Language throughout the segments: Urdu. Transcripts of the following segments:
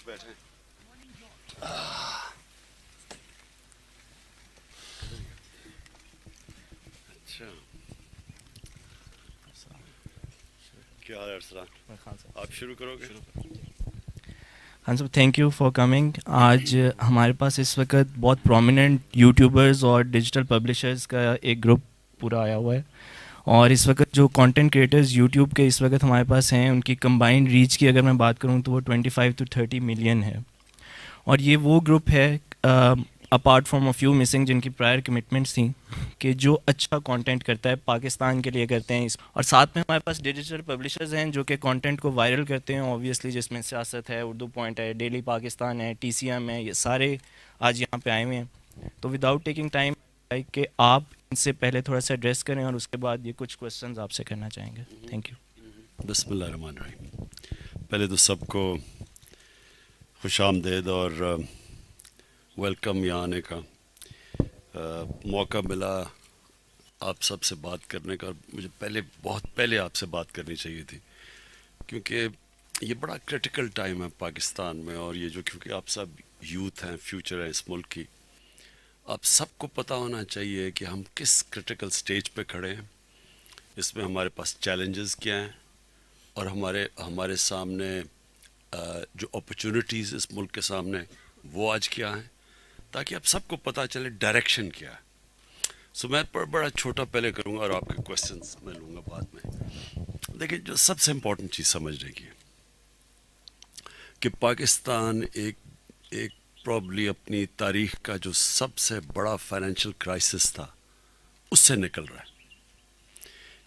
بیٹھے. اچھا کیا حال ہے ارسلان؟ آپ شروع کرو گے؟ ہاں صاحب تھینک یو فار کمنگ. آج ہمارے پاس اس وقت بہت پرومیننٹ یوٹیوبرز اور ڈیجیٹل پبلیشرز کا ایک گروپ پورا آیا ہوا ہے, اور اس وقت جو کانٹینٹ کریٹرز یوٹیوب کے اس وقت ہمارے پاس ہیں ان کی کمبائنڈ ریچ کی اگر میں بات کروں تو وہ 25 to 30 ملین ہے. اور یہ وہ گروپ ہے apart from a few missing جن کی پرائر کمٹمنٹس تھیں کہ جو اچھا کانٹینٹ کرتا ہے پاکستان کے لیے کرتے ہیں. اور ساتھ میں ہمارے پاس ڈیجیٹل پبلیشرز ہیں جو کہ کانٹینٹ کو وائرل کرتے ہیں اوبویسلی, جس میں سیاست ہے, اردو پوائنٹ ہے, ڈیلی پاکستان ہے, ٹی سی ایم ہے, یہ سارے آج یہاں پہ آئے ہوئے ہیں. تو وداؤٹ ٹیکنگ ٹائم کہ آپ ان سے پہلے تھوڑا سا ایڈریس کریں اور اس کے بعد یہ کچھ کوشچنز آپ سے کرنا چاہیں گے. Thank you. بسم اللہ الرحمن الرحیم. پہلے تو سب کو خوش آمدید اور ویلکم یہاں آنے کا موقع ملا آپ سب سے بات کرنے کا. مجھے بہت پہلے آپ سے بات کرنی چاہیے تھی کیونکہ یہ بڑا کرٹیکل ٹائم ہے پاکستان میں, اور یہ جو کیونکہ آپ سب یوتھ ہیں, فیوچر ہے اس ملک کی, آپ سب کو پتہ ہونا چاہیے کہ ہم کس کرٹیکل سٹیج پہ کھڑے ہیں, اس میں ہمارے پاس چیلنجز کیا ہیں اور ہمارے سامنے جو اپرچونٹیز اس ملک کے سامنے وہ آج کیا ہیں, تاکہ آپ سب کو پتہ چلے ڈائریکشن کیا ہے. سو میں بڑا چھوٹا پہلے کروں گا اور آپ کے کویسچنس میں لوں گا بعد میں. دیکھیں جو سب سے امپورٹنٹ چیز سمجھنے کی کہ پاکستان ایک پرابلی اپنی تاریخ کا جو سب سے بڑا فائنینشیل کرائسس تھا اس سے نکل رہا ہے.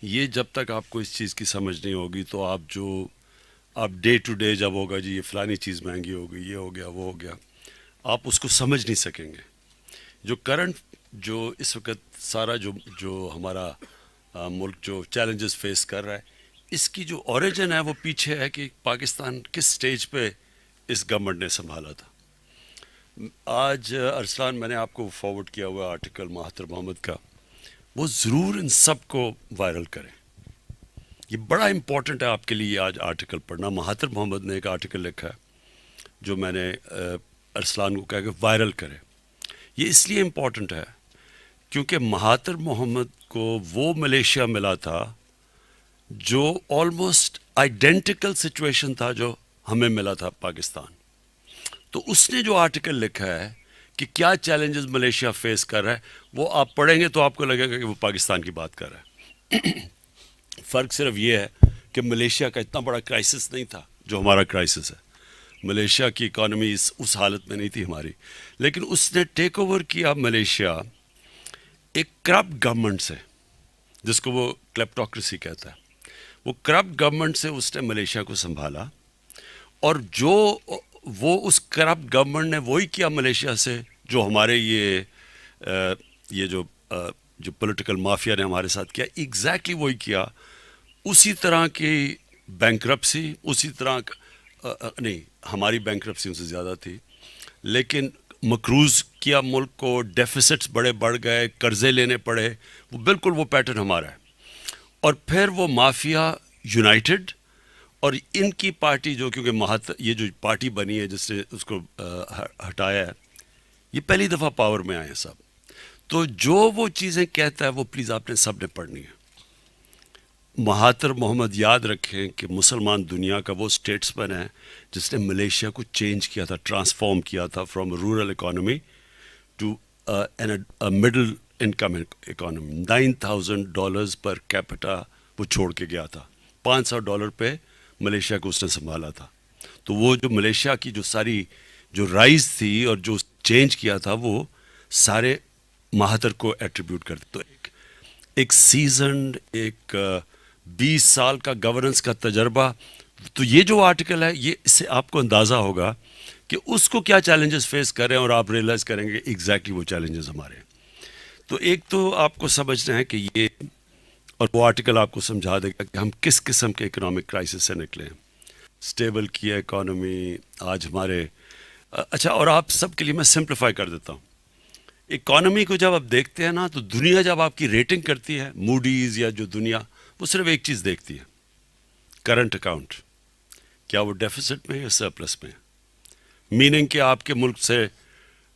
یہ جب تک آپ کو اس چیز کی سمجھ نہیں ہوگی تو آپ ڈے ٹو ڈے جب ہوگا جی یہ فلانی چیز مہنگی ہو گئی, یہ ہو گیا, وہ ہو گیا, آپ اس کو سمجھ نہیں سکیں گے. جو کرنٹ جو اس وقت سارا جو ہمارا ملک جو چیلنجز فیس کر رہا ہے, اس کی جو اوریجن ہے وہ پیچھے ہے کہ پاکستان کس سٹیج پہ اس گورنمنٹ نے سنبھالا تھا. آج ارسلان میں نے آپ کو فارورڈ کیا ہوا آرٹیکل مہاتر محمد کا, وہ ضرور ان سب کو وائرل کریں. یہ بڑا امپورٹنٹ ہے آپ کے لیے آج آرٹیکل پڑھنا. مہاتر محمد نے ایک آرٹیکل لکھا ہے جو میں نے ارسلان کو کہا کہ وائرل کرے. یہ اس لیے امپورٹنٹ ہے کیونکہ مہاتر محمد کو وہ ملیشیا ملا تھا جو آلموسٹ آئیڈینٹیکل سچویشن تھا جو ہمیں ملا تھا پاکستان. تو اس نے جو آرٹیکل لکھا ہے کہ کیا چیلنجز ملیشیا فیس کر رہا ہے, وہ آپ پڑھیں گے تو آپ کو لگے گا کہ وہ پاکستان کی بات کر رہا ہے. فرق صرف یہ ہے کہ ملیشیا کا اتنا بڑا کرائسس نہیں تھا جو ہمارا کرائسس ہے. ملیشیا کی اکانومی اس حالت میں نہیں تھی ہماری, لیکن اس نے ٹیک اوور کیا ملیشیا ایک کرپٹ گورنمنٹ سے, جس کو وہ کلیپٹوکریسی کہتا ہے. وہ کرپٹ گورنمنٹ سے اس نے ملیشیا کو سنبھالا, اور جو وہ اس کرپٹ گورنمنٹ نے وہی کیا ملیشیا سے جو ہمارے یہ جو پولیٹیکل مافیا نے ہمارے ساتھ کیا, ایگزیکٹلی وہی کیا. اسی طرح کی بینکرپسی, اسی طرح نہیں ہماری بینکرپسی ان سے زیادہ تھی, لیکن مقروض کیا ملک کو, ڈیفیسٹس بڑے بڑھ گئے, قرضے لینے پڑے, وہ بالکل وہ پیٹرن ہمارا ہے. اور پھر وہ مافیا یونائٹڈ, اور ان کی پارٹی جو کیونکہ یہ جو پارٹی بنی ہے جس نے اس کو ہٹایا ہے, یہ پہلی دفعہ پاور میں آئے ہیں سب. تو جو وہ چیزیں کہتا ہے وہ پلیز آپ نے سب نے پڑھنی ہے. مہاتر محمد یاد رکھیں کہ مسلمان دنیا کا وہ اسٹیٹس مین ہے جس نے ملیشیا کو چینج کیا تھا, ٹرانسفارم کیا تھا from rural economy to middle income economy. $9,000 per capita وہ چھوڑ کے گیا تھا, $500 پہ ملیشیا کو اس نے سنبھالا تھا. تو وہ جو ملیشیا کی جو ساری جو رائز تھی اور جو چینج کیا تھا وہ سارے مہاتر کو ایٹریبیوٹ کرتے. تو ایک سیزنڈ, ایک 20 سال کا گورننس کا تجربہ. تو یہ جو آرٹیکل ہے یہ اس سے آپ کو اندازہ ہوگا کہ اس کو کیا چیلنجز فیس کر رہے ہیں, اور آپ ریئلائز کریں گے ایگزیکٹلی وہ چیلنجز ہمارے ہیں. تو ایک تو آپ کو سمجھنا ہے کہ یہ, اور وہ آرٹیکل آپ کو سمجھا دے گا کہ ہم کس قسم کے اکنامک کرائسس سے نکلے ہیں. اسٹیبل کیا اکانومی آج ہمارے. اچھا, اور آپ سب کے لیے میں سمپلیفائی کر دیتا ہوں. اکانومی کو جب آپ دیکھتے ہیں نا, تو دنیا جب آپ کی ریٹنگ کرتی ہے, موڈیز یا جو دنیا, وہ صرف ایک چیز دیکھتی ہے, کرنٹ اکاؤنٹ, کیا وہ ڈیفیسٹ میں یا سرپلس میں. میننگ کہ آپ کے ملک سے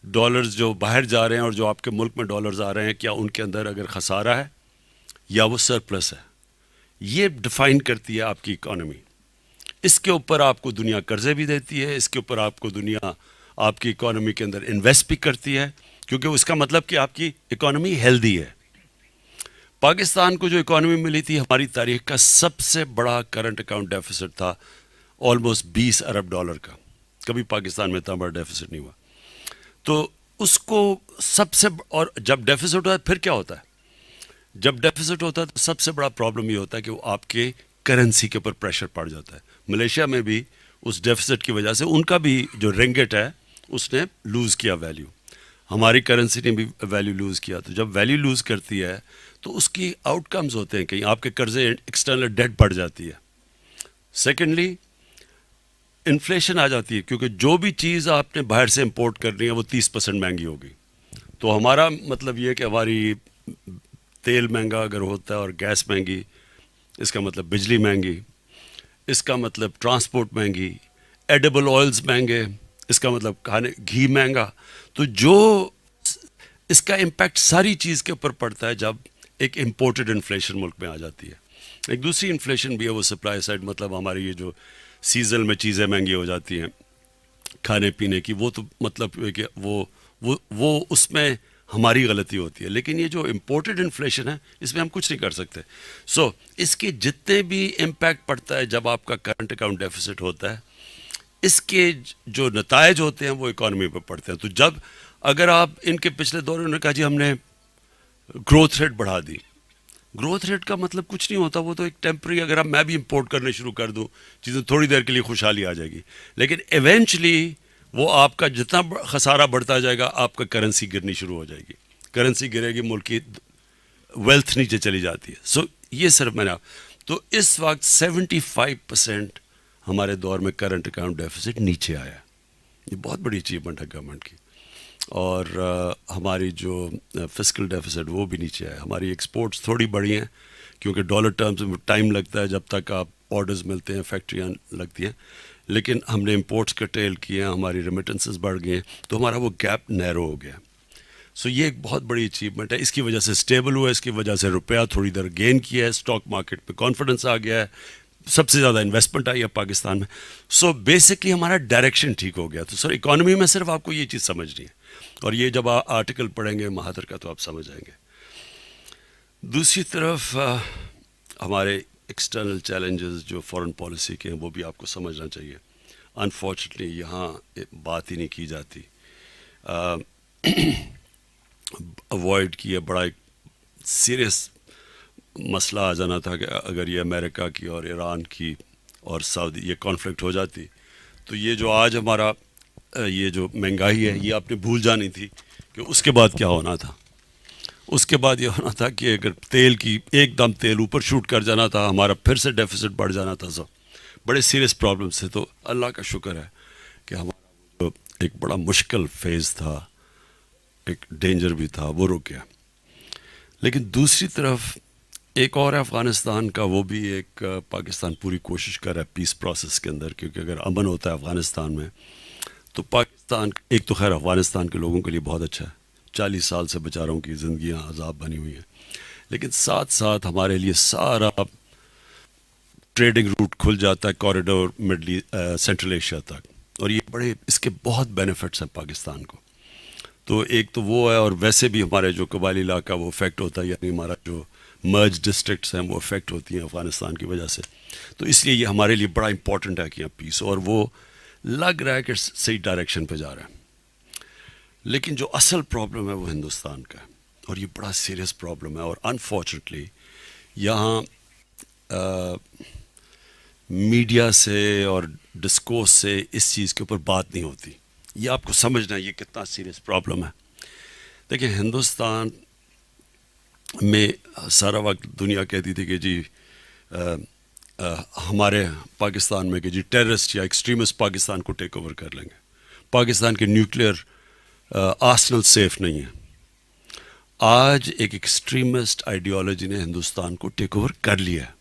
ڈالرز جو باہر جا رہے ہیں اور جو آپ کے ملک میں ڈالرز آ رہے ہیں، کیا ان کے اندر اگر خسارہ ہے یا وہ سرپلس ہے. یہ ڈیفائن کرتی ہے آپ کی اکانومی. اس کے اوپر آپ کو دنیا قرضے بھی دیتی ہے، اس کے اوپر آپ کو دنیا آپ کی اکانومی کے اندر انویسٹ بھی کرتی ہے، کیونکہ اس کا مطلب کہ آپ کی اکانومی ہیلدی ہے. پاکستان کو جو اکانومی ملی تھی، ہماری تاریخ کا سب سے بڑا کرنٹ اکاؤنٹ ڈیفیسٹ تھا، آلموسٹ $20 ارب کا. کبھی پاکستان میں اتنا بڑا ڈیفیسٹ نہیں ہوا. تو اس کو سب سے اور جب ڈیفیسٹ ہوتا ہے پھر کیا ہوتا ہے؟ جب ڈیفیسٹ ہوتا ہے تو سب سے بڑا پرابلم یہ ہوتا ہے کہ وہ آپ کے کرنسی کے اوپر پریشر پڑ جاتا ہے. ملیشیا میں بھی اس ڈیفیسٹ کی وجہ سے ان کا بھی جو رنگٹ ہے اس نے لوز کیا ویلیو، ہماری کرنسی نے بھی ویلیو لوز کیا. تو جب ویلیو لوز کرتی ہے تو اس کی آؤٹ کمز ہوتے ہیں، کہیں آپ کے قرضے ایکسٹرنل ڈیٹ بڑھ جاتی ہے. سیکنڈلی انفلیشن آ جاتی ہے، کیونکہ جو بھی چیز آپ نے باہر سے امپورٹ کرنی ہے وہ 30% مہنگی ہوگی. تو ہمارا مطلب یہ ہے کہ ہماری تیل مہنگا اگر ہوتا ہے اور گیس مہنگی، اس کا مطلب بجلی مہنگی، اس کا مطلب ٹرانسپورٹ مہنگی، ایڈیبل آئلز مہنگے، اس کا مطلب کھانے گھی مہنگا. تو جو اس کا امپیکٹ ساری چیز کے اوپر پڑتا ہے جب ایک امپورٹڈ انفلیشن ملک میں آ جاتی ہے. ایک دوسری انفلیشن بھی ہے، وہ سپلائی سائڈ، مطلب ہماری یہ جو سیزن میں چیزیں مہنگی ہو جاتی ہیں کھانے پینے کی، وہ تو مطلب کہ وہ اس میں ہماری غلطی ہوتی ہے. لیکن یہ جو امپورٹڈ انفلیشن ہے اس میں ہم کچھ نہیں کر سکتے. سو اس کے جتنے بھی امپیکٹ پڑتا ہے جب آپ کا کرنٹ اکاؤنٹ ڈیفیسٹ ہوتا ہے، اس کے جو نتائج ہوتے ہیں وہ اکانومی پہ پڑتے ہیں. تو جب اگر آپ ان کے پچھلے دور میں کہا جی ہم نے گروتھ ریٹ بڑھا دی، گروتھ ریٹ کا مطلب کچھ نہیں ہوتا، وہ تو ایک ٹیمپری، اگر میں بھی امپورٹ کرنے شروع کر دوں چیزیں تھوڑی دیر کے لیے خوشحالی آ جائے گی، لیکن ایونچولی وہ آپ کا جتنا خسارہ بڑھتا جائے گا آپ کا کرنسی گرنی شروع ہو جائے گی. کرنسی گرے گی، ملک کی ویلتھ نیچے چلی جاتی ہے. سو یہ صرف میں نے تو اس وقت 75% ہمارے دور میں کرنٹ اکاؤنٹ ڈیفیسٹ نیچے آیا. یہ بہت بڑی اچیومنٹ ہے گورنمنٹ کی. اور ہماری جو فسکل ڈیفیسٹ وہ بھی نیچے آیا. ہماری ایکسپورٹس تھوڑی بڑھی ہیں کیونکہ ڈالر ٹرمز میں ٹائم لگتا ہے جب تک آپ آرڈرز ملتے ہیں، فیکٹریاں لگتی ہیں، لیکن ہم نے امپورٹس کرٹیل کیے ہیں، ہماری ریمیٹنسز بڑھ گئے ہیں، تو ہمارا وہ گیپ نیرو ہو گیا. سو یہ ایک بہت بڑی اچیومنٹ ہے. اس کی وجہ سے اسٹیبل ہوا ہے، اس کی وجہ سے روپیہ تھوڑی دیر گین کیا ہے، اسٹاک مارکیٹ پہ کانفیڈنس آ گیا ہے، سب سے زیادہ انویسٹمنٹ آئی ہے پاکستان میں. سو بیسکلی ہمارا ڈائریکشن ٹھیک ہو گیا. تو سر اکانومی میں صرف آپ کو یہ چیز سمجھنی ہے، اور یہ جب آپ آرٹیکل پڑھیں گے مہاتر کا تو آپ سمجھ جائیں گے. دوسری طرف ہمارے ایکسٹرنل چیلنجز جو فارن پالیسی کے ہیں وہ بھی آپ کو سمجھنا چاہیے. انفارچونیٹلی یہاں بات ہی نہیں کی جاتی. اوائڈ کیا، بڑا ایک سیریس مسئلہ آ جانا تھا کہ اگر یہ امریکہ کی اور ایران کی اور سعودی یہ کانفلکٹ ہو جاتی تو یہ جو آج ہمارا یہ جو مہنگائی ہے یہ آپ نے بھول جانی تھی کہ اس کے بعد کیا ہونا تھا. اس کے بعد یہ ہونا تھا کہ اگر تیل کی ایک دم تیل اوپر شوٹ کر جانا تھا، ہمارا پھر سے ڈیفیسٹ بڑھ جانا تھا. سب بڑے سیریس پرابلمس تھے. تو اللہ کا شکر ہے کہ ہمارا جو ایک بڑا مشکل فیز تھا، ایک ڈینجر بھی تھا، وہ رک گیا. لیکن دوسری طرف ایک اور افغانستان کا، وہ بھی ایک پاکستان پوری کوشش کر رہا ہے پیس پروسیس کے اندر، کیونکہ اگر امن ہوتا ہے افغانستان میں تو پاکستان ایک تو خیر افغانستان کے لوگوں کے لیے بہت اچھا ہے، 40 سال سے بیچاروں کی زندگیاں عذاب بنی ہوئی ہیں، لیکن ساتھ ساتھ ہمارے لیے سارا ٹریڈنگ روٹ کھل جاتا ہے کوریڈور مڈل سینٹرل ایشیا تک، اور یہ بڑے اس کے بہت بینیفٹس ہیں پاکستان کو. تو ایک تو وہ ہے، اور ویسے بھی ہمارے جو قبائلی علاقہ وہ افیکٹ ہوتا ہے، یعنی ہمارا جو مرج ڈسٹرکٹس ہیں وہ افیکٹ ہوتی ہیں افغانستان کی وجہ سے. تو اس لیے یہ ہمارے لیے بڑا امپورٹنٹ ہے کہ یہاں پیس، اور وہ لگ رہا ہے کہ صحیح ڈائریکشن پہ جا رہا ہے. لیکن جو اصل پرابلم ہے وہ ہندوستان کا ہے، اور یہ بڑا سیریس پرابلم ہے. اور انفارچونیٹلی یہاں میڈیا سے اور ڈسکورس سے اس چیز کے اوپر بات نہیں ہوتی. یہ آپ کو سمجھنا ہے یہ کتنا سیریس پرابلم ہے. دیکھیں ہندوستان میں سارا وقت دنیا کہتی تھی کہ جی ہمارے پاکستان میں کہ جی ٹیررسٹ یا ایکسٹریمسٹ پاکستان کو ٹیک اوور کر لیں گے، پاکستان کے نیوکلیئر آرسنل سیف نہیں ہے. آج ایک ایکسٹریمسٹ آئیڈیالوجی نے ہندوستان کو ٹیک اوور کر لیا ہے،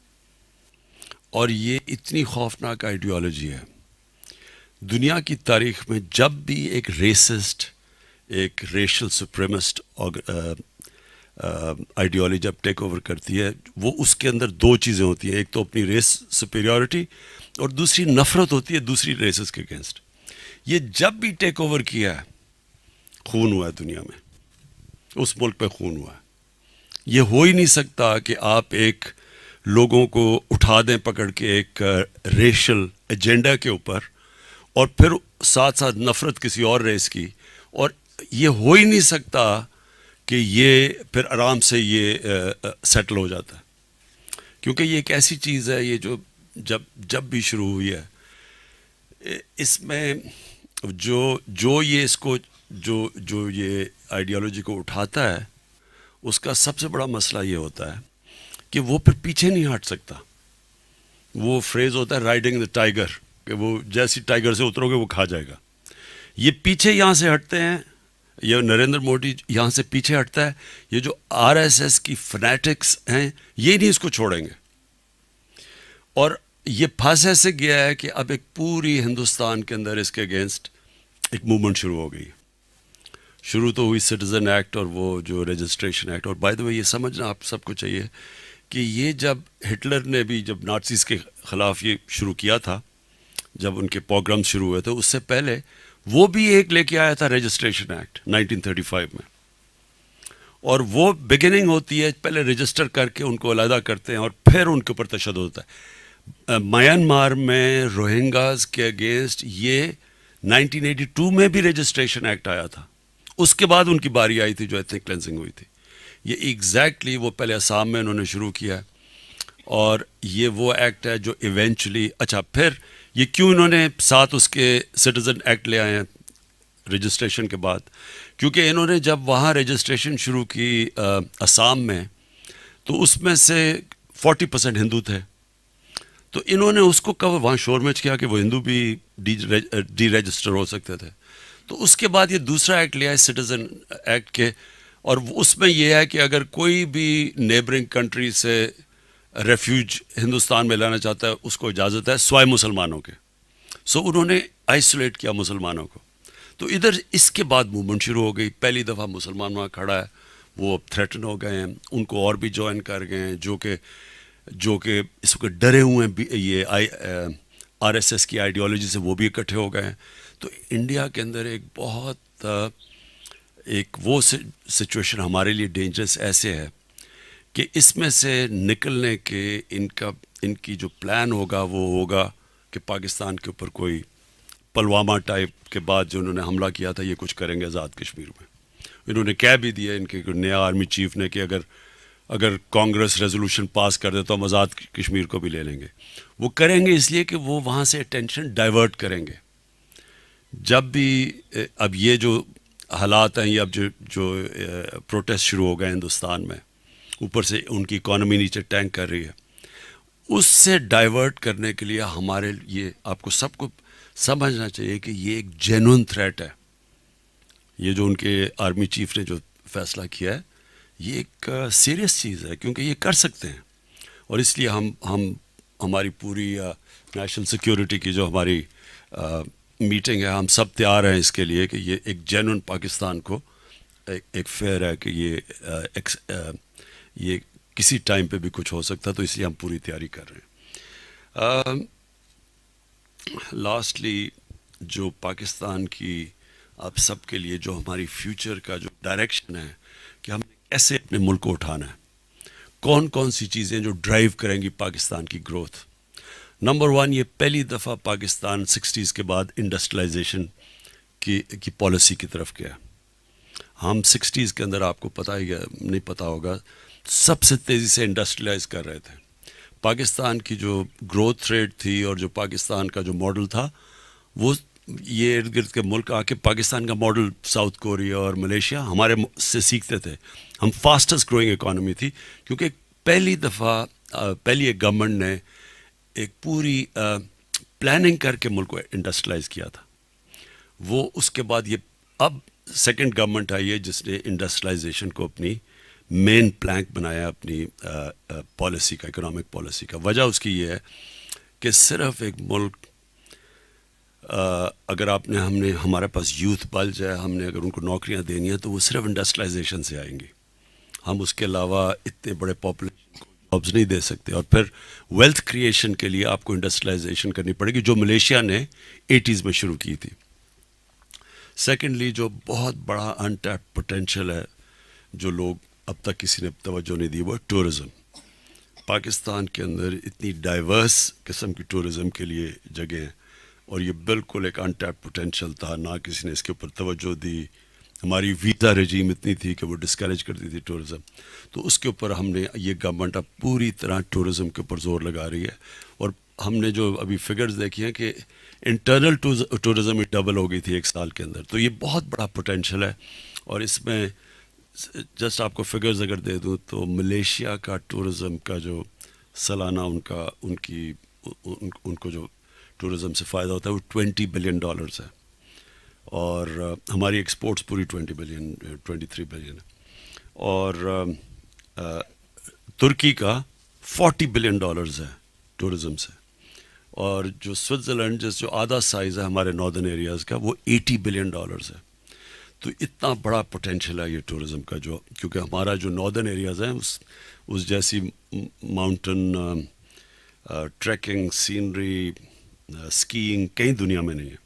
اور یہ اتنی خوفناک آئیڈیالوجی ہے دنیا کی تاریخ میں جب بھی ایک ریسسٹ، ایک ریشل سپریمسٹ آئیڈیالوجی جب ٹیک اوور کرتی ہے، وہ اس کے اندر دو چیزیں ہوتی ہیں، ایک تو اپنی ریس سپیریورٹی اور دوسری نفرت ہوتی ہے دوسری ریسز کے اگینسٹ. یہ جب بھی ٹیک اوور کیا ہے خون ہوا ہے دنیا میں، اس ملک پہ خون ہوا ہے. یہ ہو ہی نہیں سکتا کہ آپ ایک لوگوں کو اٹھا دیں پکڑ کے ایک ریشل ایجنڈا کے اوپر اور پھر ساتھ ساتھ نفرت کسی اور ریس کی، اور یہ ہو ہی نہیں سکتا کہ یہ پھر آرام سے یہ سیٹل ہو جاتا ہے. کیونکہ یہ ایک ایسی چیز ہے، یہ جو جب بھی شروع ہوئی ہے، اس میں جو یہ اس کو جو یہ آئیڈیالوجی کو اٹھاتا ہے، اس کا سب سے بڑا مسئلہ یہ ہوتا ہے کہ وہ پھر پیچھے نہیں ہٹ سکتا. وہ فریز ہوتا ہے رائڈنگ دا ٹائیگر، کہ وہ جیسی ٹائیگر سے اترو گے وہ کھا جائے گا. یہ پیچھے یہاں سے ہٹتے ہیں، یہ نریندر مودی یہاں سے پیچھے ہٹتا ہے. یہ جو آر ایس ایس کی فنیٹکس ہیں یہ نہیں اس کو چھوڑیں گے. اور یہ پھنس ایسے گیا ہے کہ اب ایک پوری ہندوستان کے اندر اس کے اگینسٹ ایک موومنٹ شروع ہو گئی. شروع تو ہوئی سٹیزن ایکٹ اور وہ جو رجسٹریشن ایکٹ. اور بائی دا وے یہ سمجھنا آپ سب کو چاہیے کہ یہ جب ہٹلر نے بھی جب نازیز کے خلاف یہ شروع کیا تھا، جب ان کے پروگرام شروع ہوئے تھے، اس سے پہلے وہ بھی ایک لے کے آیا تھا رجسٹریشن ایکٹ 1935 میں. اور وہ بگننگ ہوتی ہے، پہلے رجسٹر کر کے ان کو علیحدہ کرتے ہیں اور پھر ان کے اوپر تشدد ہوتا ہے. میانمار میں روہنگاز کے اگینسٹ یہ 1982 میں بھی رجسٹریشن ایکٹ آیا تھا. اس کے بعد ان کی باری آئی تھی جو ایتھنک کلینزنگ ہوئی تھی. یہ ایگزیکٹلی وہ پہلے آسام میں انہوں نے شروع کیا، اور یہ وہ ایکٹ ہے جو ایونچولی پھر یہ کیوں انہوں نے ساتھ اس کے سٹیزن ایکٹ لے آئے ہیں رجسٹریشن کے بعد؟ کیونکہ انہوں نے جب وہاں رجسٹریشن شروع کی آسام میں، تو اس میں سے 40% ہندو تھے. تو انہوں نے اس کو کور وہاں شور مچ کیا کہ وہ ہندو بھی ڈی رجسٹر ہو سکتے تھے. تو اس کے بعد یہ دوسرا ایکٹ لیا ہے سٹیزن ایکٹ کے، اور اس میں یہ ہے کہ اگر کوئی بھی نیبرنگ کنٹری سے ریفیوج ہندوستان میں لانا چاہتا ہے اس کو اجازت ہے سوائے مسلمانوں کے. سو انہوں نے آئسولیٹ کیا مسلمانوں کو. تو ادھر اس کے بعد موومنٹ شروع ہو گئی. پہلی دفعہ مسلمان وہاں کھڑا ہے، وہ اب تھریٹن ہو گئے ہیں، ان کو اور بھی جوائن کر گئے ہیں جو کہ اس وقت ڈرے ہوئے ہیں یہ آر ایس ایس کی آئیڈیالوجی سے، وہ بھی اکٹھے ہو گئے ہیں. تو انڈیا کے اندر ایک بہت ایک وہ سچویشن ہمارے لیے ڈینجرس ایسے ہے کہ اس میں سے نکلنے کے ان کی جو پلان ہوگا وہ ہوگا کہ پاکستان کے اوپر کوئی پلوامہ ٹائپ کے بعد جو انہوں نے حملہ کیا تھا یہ کچھ کریں گے آزاد کشمیر میں. انہوں نے کہہ بھی دیا ان کے نیا آرمی چیف نے کہ اگر کانگریس ریزولوشن پاس کر دے تو ہم آزاد کشمیر کو بھی لے لیں گے. وہ کریں گے اس لیے کہ وہ وہاں سے اٹینشن ڈائیورٹ کریں گے. جب بھی اب یہ جو حالات ہیں، یہ اب جو پروٹیسٹ شروع ہو گئے ہندوستان میں، اوپر سے ان کی اکانومی نیچے ٹینک کر رہی ہے، اس سے ڈائیورٹ کرنے کے لیے ہمارے یہ آپ کو سب کو سمجھنا چاہیے کہ یہ ایک جینون تھریٹ ہے. یہ جو ان کے آرمی چیف نے جو فیصلہ کیا ہے یہ ایک سیریس چیز ہے، کیونکہ یہ کر سکتے ہیں. اور اس لیے ہماری پوری نیشنل سیکیورٹی کی جو ہماری میٹنگ ہے، ہم سب تیار ہیں اس کے لیے کہ یہ ایک جینون پاکستان کو ایک فیئر ہے کہ یہ کسی ٹائم پہ بھی کچھ ہو سکتا، تو اس لیے ہم پوری تیاری کر رہے ہیں. لاسٹلی جو پاکستان کی آپ سب کے لیے جو ہماری فیوچر کا جو ڈائریکشن ہے کہ ہم کیسے اپنے ملک کو اٹھانا ہے، کون سی چیزیں جو ڈرائیو کریں گی پاکستان کی گروتھ. نمبر 1، یہ پہلی دفعہ پاکستان 60s کے بعد انڈسٹریلائزیشن کی پالیسی کی طرف گیا. ہم 60s کے اندر آپ کو پتہ ہی نہیں پتہ ہوگا سب سے تیزی سے انڈسٹریلائز کر رہے تھے. پاکستان کی جو گروتھ ریٹ تھی اور جو پاکستان کا جو ماڈل تھا، وہ یہ ارد گرد کے ملک آ کے پاکستان کا ماڈل ساؤتھ کوریا اور ملیشیا ہمارے سے سیکھتے تھے. ہم فاسٹسٹ گروئنگ اکانومی تھی، کیونکہ پہلی دفعہ پہلی ایک گورنمنٹ نے ایک پوری پلاننگ کر کے ملک کو انڈسٹریلائز کیا تھا. وہ اس کے بعد یہ اب سیکنڈ گورنمنٹ آئی ہے جس نے انڈسٹریلائزیشن کو اپنی مین پلانک بنایا اپنی پالیسی کا، اکنامک پالیسی کا. وجہ اس کی یہ ہے کہ صرف ایک ملک اگر آپ نے ہمارے پاس یوتھ بلج ہے، ہم نے اگر ان کو نوکریاں دینی ہیں تو وہ صرف انڈسٹریلائزیشن سے آئیں گی. ہم اس کے علاوہ اتنے بڑے پاپولیشن کو جابس نہیں دے سکتے. اور پھر ویلتھ کریشن کے لیے آپ کو انڈسٹریلائزیشن کرنی پڑے گی، جو ملیشیا نے 80s میں شروع کی تھی. سیکنڈلی جو بہت بڑا ان ٹیپ پوٹینشیل ہے جو لوگ اب تک کسی نے توجہ نہیں دی، وہ ٹورزم. پاکستان کے اندر اتنی ڈائیورس قسم کی ٹورزم کے لیے جگہ ہیں، اور یہ بالکل ایک ان ٹیپ پوٹینشیل تھا، نہ کسی نے اس کے اوپر توجہ دی. ہماری ویزا رجیم اتنی تھی کہ وہ ڈسکریج کرتی تھی ٹورزم. تو اس کے اوپر ہم نے یہ گورنمنٹ اب پوری طرح ٹورزم کے اوپر زور لگا رہی ہے. اور ہم نے جو ابھی فگرز دیکھی ہیں کہ انٹرنل ٹورزم ہی ڈبل ہو گئی تھی ایک سال کے اندر. تو یہ بہت بڑا پوٹینشیل ہے. اور اس میں جسٹ آپ کو فگرز اگر دے دوں تو ملیشیا کا ٹورزم کا جو سالانہ ان کو جو ٹورزم سے فائدہ ہوتا ہے وہ $20 بلین ہے. اور ہماری ایکسپورٹس پوری 23 بلین ہے. اور ترکی کا $40 بلین ہے ٹورزم سے. اور جو سوئٹزرلینڈ جو آدھا سائز ہے ہمارے ناردرن ایریاز کا، وہ $80 بلین ہے. تو اتنا بڑا پوٹینشیل ہے یہ ٹورزم کا، جو کیونکہ ہمارا جو ناردرن ایریاز ہیں اس جیسی ماؤنٹن ٹریکنگ سینری اسکیئنگ کہیں دنیا میں نہیں ہے.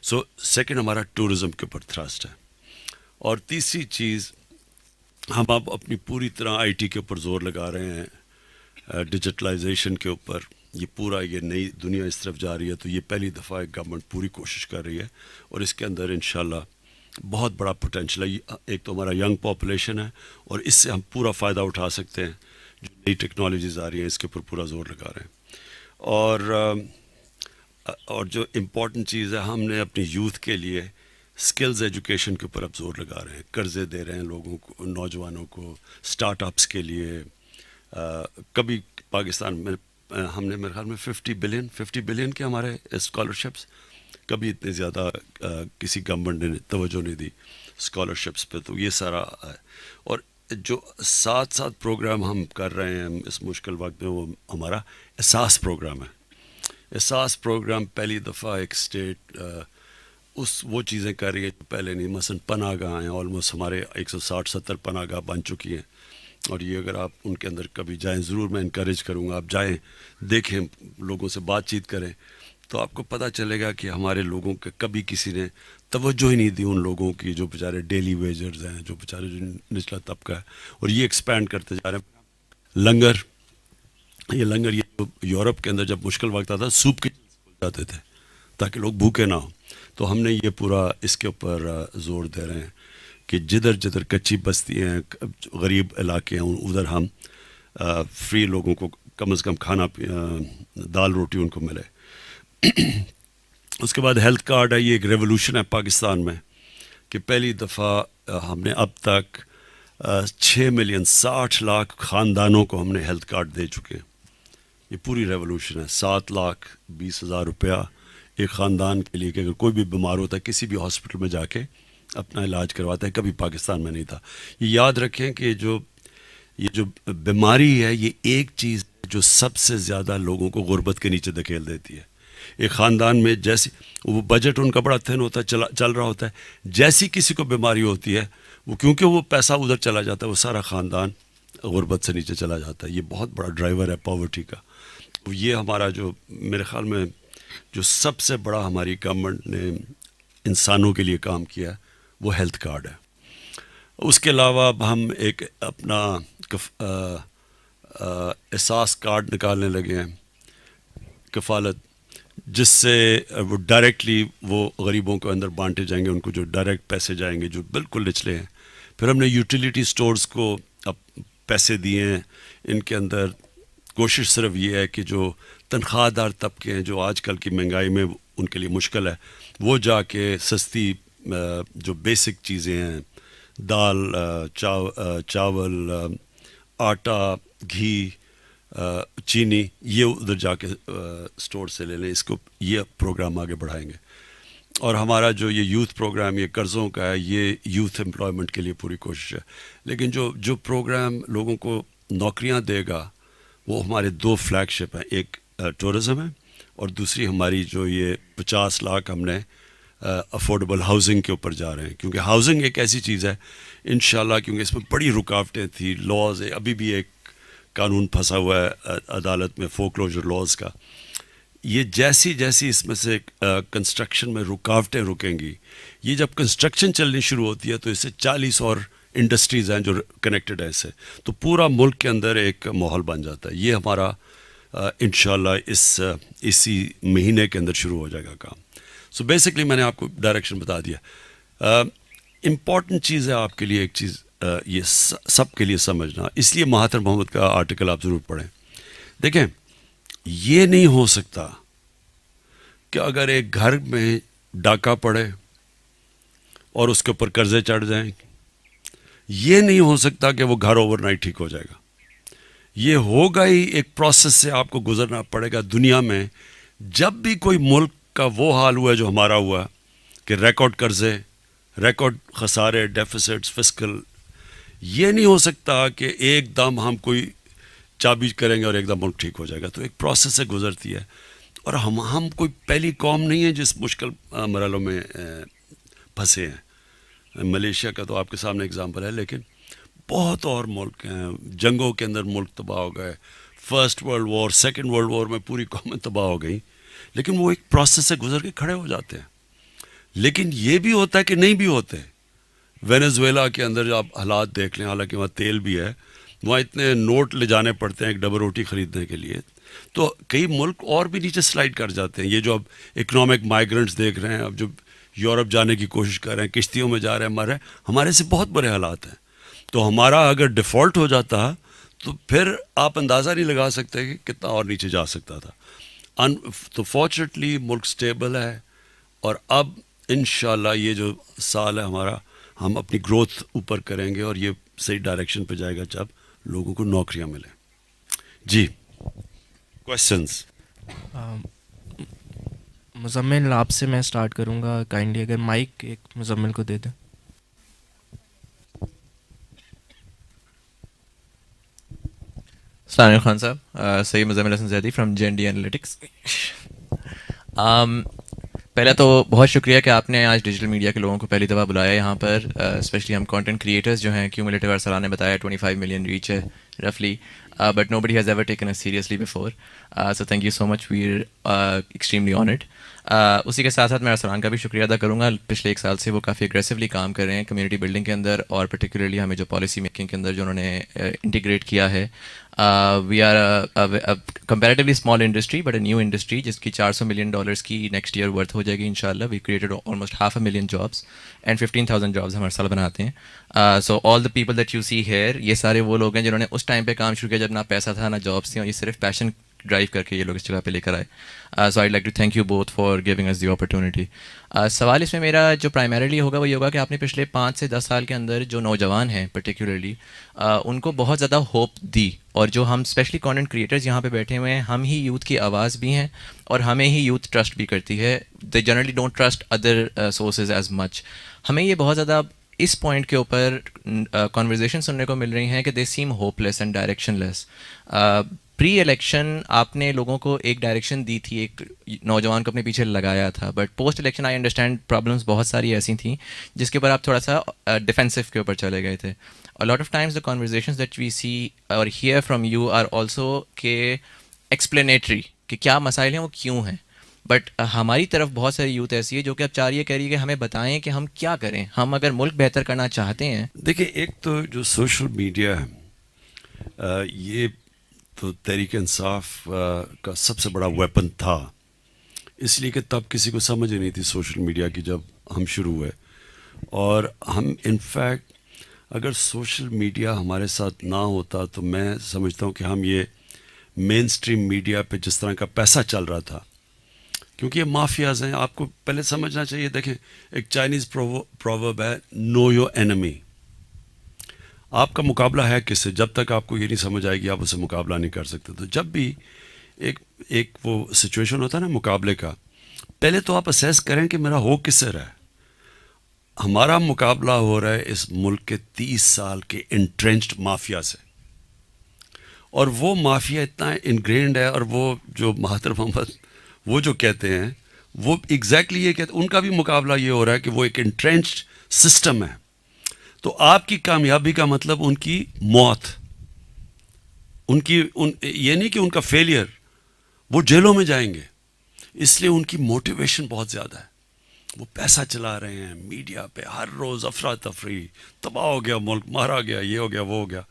سو سیکنڈ ہمارا ٹورزم کے اوپر تھرسٹ ہے. اور تیسری چیز، ہم اب اپنی پوری طرح آئی ٹی کے اوپر زور لگا رہے ہیں، ڈیجیٹلائزیشن کے اوپر. یہ نئی دنیا اس طرف جا رہی ہے، تو یہ پہلی دفعہ ایک گورنمنٹ پوری کوشش کر رہی ہے. اور اس کے اندر انشاءاللہ بہت بڑا پوٹینشیل ہے. ایک تو ہمارا ینگ پاپولیشن ہے، اور اس سے ہم پورا فائدہ اٹھا سکتے ہیں. جو نئی ٹیکنالوجیز آ رہی ہیں اس کے اوپر پورا زور لگا رہے ہیں. اور جو امپورٹنٹ چیز ہے، ہم نے اپنی یوتھ کے لیے اسکلز ایجوکیشن کے اوپر اب زور لگا رہے ہیں. قرضے دے رہے ہیں لوگوں کو، نوجوانوں کو، اسٹارٹ اپس کے لیے. کبھی پاکستان میں ہم نے میرے خیال میں 50 بلین کے ہمارے اسکالرشپس، کبھی اتنے زیادہ کسی گورنمنٹ نے توجہ نہیں دی اسکالرشپس پہ. تو یہ سارا ہے. اور جو ساتھ پروگرام ہم کر رہے ہیں اس مشکل وقت میں، وہ ہمارا احساس پروگرام ہے. احساس پروگرام پہلی دفعہ ایک اسٹیٹ وہ چیزیں کر رہی ہے جو پہلے نہیں. مثلاً پناہ گاہ ہیں، آلموسٹ ہمارے 160-70 پناہ گاہ بن چکی ہیں. اور یہ اگر آپ ان کے اندر کبھی جائیں، ضرور میں انکریج کروں گا آپ جائیں، دیکھیں، لوگوں سے بات چیت کریں، تو آپ کو پتہ چلے گا کہ ہمارے لوگوں کے کبھی کسی نے توجہ ہی نہیں دی ان لوگوں کی جو بیچارے ڈیلی ویجرز ہیں، جو بیچارے جو نچلا طبقہ ہے. اور یہ ایکسپینڈ کرتے جا رہے ہیں. لنگر یہ جو یورپ کے اندر جب مشکل وقت آتا سوپ کے جاتے تھے تاکہ لوگ بھوکے نہ ہوں. تو ہم نے یہ پورا اس کے اوپر زور دے رہے ہیں کہ جدھر کچی بستی ہیں، غریب علاقے ہیں، ادھر ہم فری لوگوں کو کم از کم کھانا دال روٹی ان کو ملے. اس کے بعد ہیلتھ کارڈ ہے. یہ ایک ریولوشن ہے پاکستان میں کہ پہلی دفعہ ہم نے اب تک 6 ملین 60 لاکھ خاندانوں کو ہم نے ہیلتھ کارڈ دے چکے ہیں. یہ پوری ریولوشن ہے. 7,20,000 روپیہ ایک خاندان کے لیے کہ اگر کوئی بھی بیمار ہوتا ہے کسی بھی ہاسپٹل میں جا کے اپنا علاج کرواتا ہے. کبھی پاکستان میں نہیں تھا. یہ یاد رکھیں کہ یہ جو بیماری ہے، یہ ایک چیز جو سب سے زیادہ لوگوں کو غربت کے نیچے دھکیل دیتی ہے. ایک خاندان میں جیسی وہ بجٹ ان کا بڑا تھن ہوتا ہے، چل رہا ہوتا ہے، جیسی کسی کو بیماری ہوتی ہے وہ کیونکہ وہ پیسہ ادھر چلا جاتا ہے، وہ سارا خاندان غربت سے نیچے چلا جاتا ہے. یہ بہت بڑا ڈرائیور ہے پاورٹی کا. یہ ہمارا جو میرے خیال میں جو سب سے بڑا ہماری گورنمنٹ نے انسانوں کے لیے کام کیا ہے وہ ہیلتھ کارڈ ہے. اس کے علاوہ اب ہم ایک اپنا احساس کارڈ نکالنے لگے ہیں، کفالت، جس سے وہ ڈائریکٹلی وہ غریبوں کو اندر بانٹے جائیں گے، ان کو جو ڈائریکٹ پیسے جائیں گے جو بالکل نچلے ہیں. پھر ہم نے یوٹیلیٹی سٹورز کو اب پیسے دیے ہیں. ان کے اندر کوشش صرف یہ ہے کہ جو تنخواہ دار طبقے ہیں، جو آج کل کی مہنگائی میں ان کے لیے مشکل ہے، وہ جا کے سستی جو بیسک چیزیں ہیں، دال، چاول، آٹا، گھی، چینی، یہ ادھر جا کے سٹور سے لے لیں. اس کو یہ پروگرام آگے بڑھائیں گے. اور ہمارا جو یہ یوتھ پروگرام یہ قرضوں کا ہے، یہ یوتھ امپلائمنٹ کے لیے پوری کوشش ہے. لیکن جو پروگرام لوگوں کو نوکریاں دے گا وہ ہمارے 2 فلیگ شپ ہیں. ایک ٹورزم ہے اور دوسری ہماری جو یہ 50 لاکھ ہم نے افورڈیبل ہاؤسنگ کے اوپر جا رہے ہیں, کیونکہ ہاؤسنگ ایک ایسی چیز ہے انشاءاللہ, کیونکہ اس میں بڑی رکاوٹیں تھیں, لاز ابھی بھی ایک قانون پھنسا ہوا ہے عدالت میں فور کلوجر لاز کا. یہ جیسی جیسی اس میں سے کنسٹرکشن میں رکاوٹیں رکیں گی, یہ جب کنسٹرکشن چلنی شروع ہوتی ہے تو اس سے 40 اور انڈسٹریز ہیں جو کنیکٹڈ ہیں اس سے, تو پورا ملک کے اندر ایک ماحول بن جاتا ہے. یہ ہمارا انشاءاللہ اسی مہینے کے اندر شروع ہو جائے گا کام. سو بیسکلی میں نے آپ کو ڈائریکشن بتا دیا. امپورٹنٹ چیز ہے آپ کے لیے ایک چیز یہ سب کے لیے سمجھنا, اس لیے مہاتر محمد کا آرٹیکل آپ ضرور پڑھیں. دیکھیں, یہ نہیں ہو سکتا کہ اگر ایک گھر میں ڈاکہ پڑے اور اس کے اوپر قرضے چڑھ جائیں, یہ نہیں ہو سکتا کہ وہ گھر اوور نائٹ ٹھیک ہو جائے گا. یہ ہوگا ہی, ایک پروسیس سے آپ کو گزرنا پڑے گا. دنیا میں جب بھی کوئی ملک کا وہ حال ہوا ہے جو ہمارا ہوا کہ ریکارڈ قرضے, ریکارڈ خسارے, ڈیفیسٹس, فسکل, یہ نہیں ہو سکتا کہ ایک دم ہم کوئی چابی کریں گے اور ایک دم ملک ٹھیک ہو جائے گا. تو ایک پروسیس سے گزرتی ہے, اور ہم کوئی پہلی قوم نہیں ہے جس مشکل مرحلوں میں پھنسے ہیں. ملیشیا کا تو آپ کے سامنے اگزامپل ہے, لیکن بہت اور ملک ہیں, جنگوں کے اندر ملک تباہ ہو گئے, first world war, second world war میں پوری قومیں تباہ ہو گئیں, لیکن وہ ایک پروسیس سے گزر کے کھڑے ہو جاتے ہیں. لیکن یہ بھی ہوتا ہے کہ نہیں بھی ہوتے. وینزویلا کے اندر آپ حالات دیکھ لیں, حالانکہ وہاں تیل بھی ہے, وہاں اتنے نوٹ لے جانے پڑتے ہیں ایک ڈبل روٹی خریدنے کے لیے, تو کئی ملک اور بھی نیچے سلائڈ کر جاتے ہیں. یہ جو اب اکنامک مائیگرنٹس دیکھ رہے ہیں, اب جو یورپ جانے کی کوشش کر رہے ہیں, کشتیوں میں جا رہے ہیں, ہمارے سے بہت بڑے حالات ہیں. تو ہمارا اگر ڈیفالٹ ہو جاتا تو پھر آپ اندازہ نہیں لگا سکتے کہ کتنا اور نیچے جا سکتا تھا. تو فارچونیٹلی ملک سٹیبل ہے, اور اب انشاءاللہ یہ جو سال ہے ہمارا, ہم اپنی گروتھ اوپر کریں گے, اور یہ صحیح ڈائریکشن پہ جائے گا جب لوگوں کو نوکریاں ملیں. جی, کوشچنس. مزمل, آپ سے میں اسٹارٹ کروں گا. کائنڈلی اگر مائک ایک مزمل کو دے دیں. السلام علیکم خان صاحب, سید مزمل حسن زیدی فرام JND انالیٹکس. پہلا تو بہت شکریہ کہ آپ نے آج ڈیجیٹل میڈیا کے لوگوں کو پہلی دفعہ بلایا یہاں پر, اسپیشلی ہم کانٹینٹ کریٹرز جو ہیں, کیومولیٹیو ارسلان نے بتایا 25 ملین ریچ ہے رفلی, but nobody has ever taken us seriously before, so thank you so much, we are extremely honoured. اسی کے ساتھ ساتھ میں ارسلان کا بھی شکریہ ادا کروں گا. پچھلے 1 سال سے وہ کافی اگریسولی کام کر رہے ہیں کمیونٹی بلڈنگ کے اندر, اور پرٹیکولرلی ہمیں جو پالیسی میکنگ کے اندر جو انہوں نے انٹیگریٹ کیا ہے. We are comparatively small industry but a new industry جس کی $400 ملین کی نیکسٹ ایئر ورتھ ہو جائے گی انشاءاللہ. We created almost 500,000 jobs and 15,000 jobs ہم ہر سال بناتے ہیں. So all the people that you see here, یہ سارے وہ لوگ ہیں جنہوں نے اس ٹائم پہ کام شروع کیا جب نہ پیسہ تھا نہ جابس تھیں, اور یہ صرف پیشن ڈرائیو کر کے یہ لوگ اس جگہ پہ لے کر آئے. So I like to thank you both for giving us the opportunity. سوال اس میں میرا جو پرائمریلی ہوگا وہ یہ ہوگا کہ آپ نے پچھلے 5 سے 10 سال کے اندر جو نوجوان ہیں پرٹیکولرلی ان کو بہت زیادہ ہوپ دی, اور جو ہم اسپیشلی کانٹینٹ کریٹرز یہاں پہ بیٹھے ہوئے ہیں, ہم ہی یوتھ کی آواز بھی ہیں, اور ہمیں ہی یوتھ ٹرسٹ بھی کرتی ہے. They generally don't trust other sources as much. ہمیں یہ بہت زیادہ اس پوائنٹ کے اوپر کانورزیشن سننے کو مل رہی ہیں کہ they seem hopeless and directionless. Pre election آپ نے لوگوں کو ایک ڈائریکشن دی تھی, ایک نوجوان کو اپنے پیچھے لگایا تھا, but post election I understand problems بہت ساری ایسی تھیں جس کے اوپر آپ تھوڑا سا ڈیفینسو کے اوپر چلے گئے تھے. A lot of times the conversations that we see or hear from you are also کہ explanatory کہ کیا مسائل ہیں وہ کیوں ہیں, بٹ ہماری طرف بہت ساری یوتھ ایسی ہے جو کہ اب چاہ رہی ہے, کہہ رہی ہے کہ ہمیں بتائیں کہ ہم کیا کریں, ہم اگر ملک بہتر کرنا چاہتے ہیں. دیکھیں, ایک تو جو سوشل میڈیا ہے یہ تو تحریک انصاف کا سب سے بڑا ویپن تھا, اس لیے کہ تب کسی کو سمجھ ہی نہیں تھی سوشل میڈیا کی جب ہم شروع ہوئے. اور ہم انفیکٹ اگر سوشل میڈیا ہمارے ساتھ نہ ہوتا تو میں سمجھتا ہوں کہ ہم یہ مین اسٹریم میڈیا پہ جس طرح کا پیسہ چل رہا تھا, کیونکہ یہ مافیاز ہیں, آپ کو پہلے سمجھنا چاہیے. دیکھیں, ایک چائنیز پروورب ہے, نو یور اینمی. آپ کا مقابلہ ہے کس سے؟ جب تک آپ کو یہ نہیں سمجھ آئے گی آپ اسے مقابلہ نہیں کر سکتے. تو جب بھی ایک وہ سچویشن ہوتا ہے نا مقابلے کا, پہلے تو آپ اسیس کریں کہ میرا ہو کس سے رہا ہے. ہمارا مقابلہ ہو رہا ہے اس ملک کے 30 سال کے انٹرینچڈ مافیا سے, اور وہ مافیا اتنا انگرینڈ ہے, اور وہ جو مہاتر محمد وہ جو کہتے ہیں وہ ایگزیکٹلی یہ کہتے ہیں. ان کا بھی مقابلہ یہ ہو رہا ہے کہ وہ ایک انٹرینچڈ سسٹم ہے. تو آپ کی کامیابی کا مطلب ان کی موت, یہ نہیں کہ ان کا فیلئر, وہ جیلوں میں جائیں گے. اس لیے ان کی موٹیویشن بہت زیادہ ہے. وہ پیسہ چلا رہے ہیں میڈیا پہ, ہر روز افراتفری, تباہ ہو گیا ملک, مارا گیا, یہ ہو گیا, وہ ہو گیا.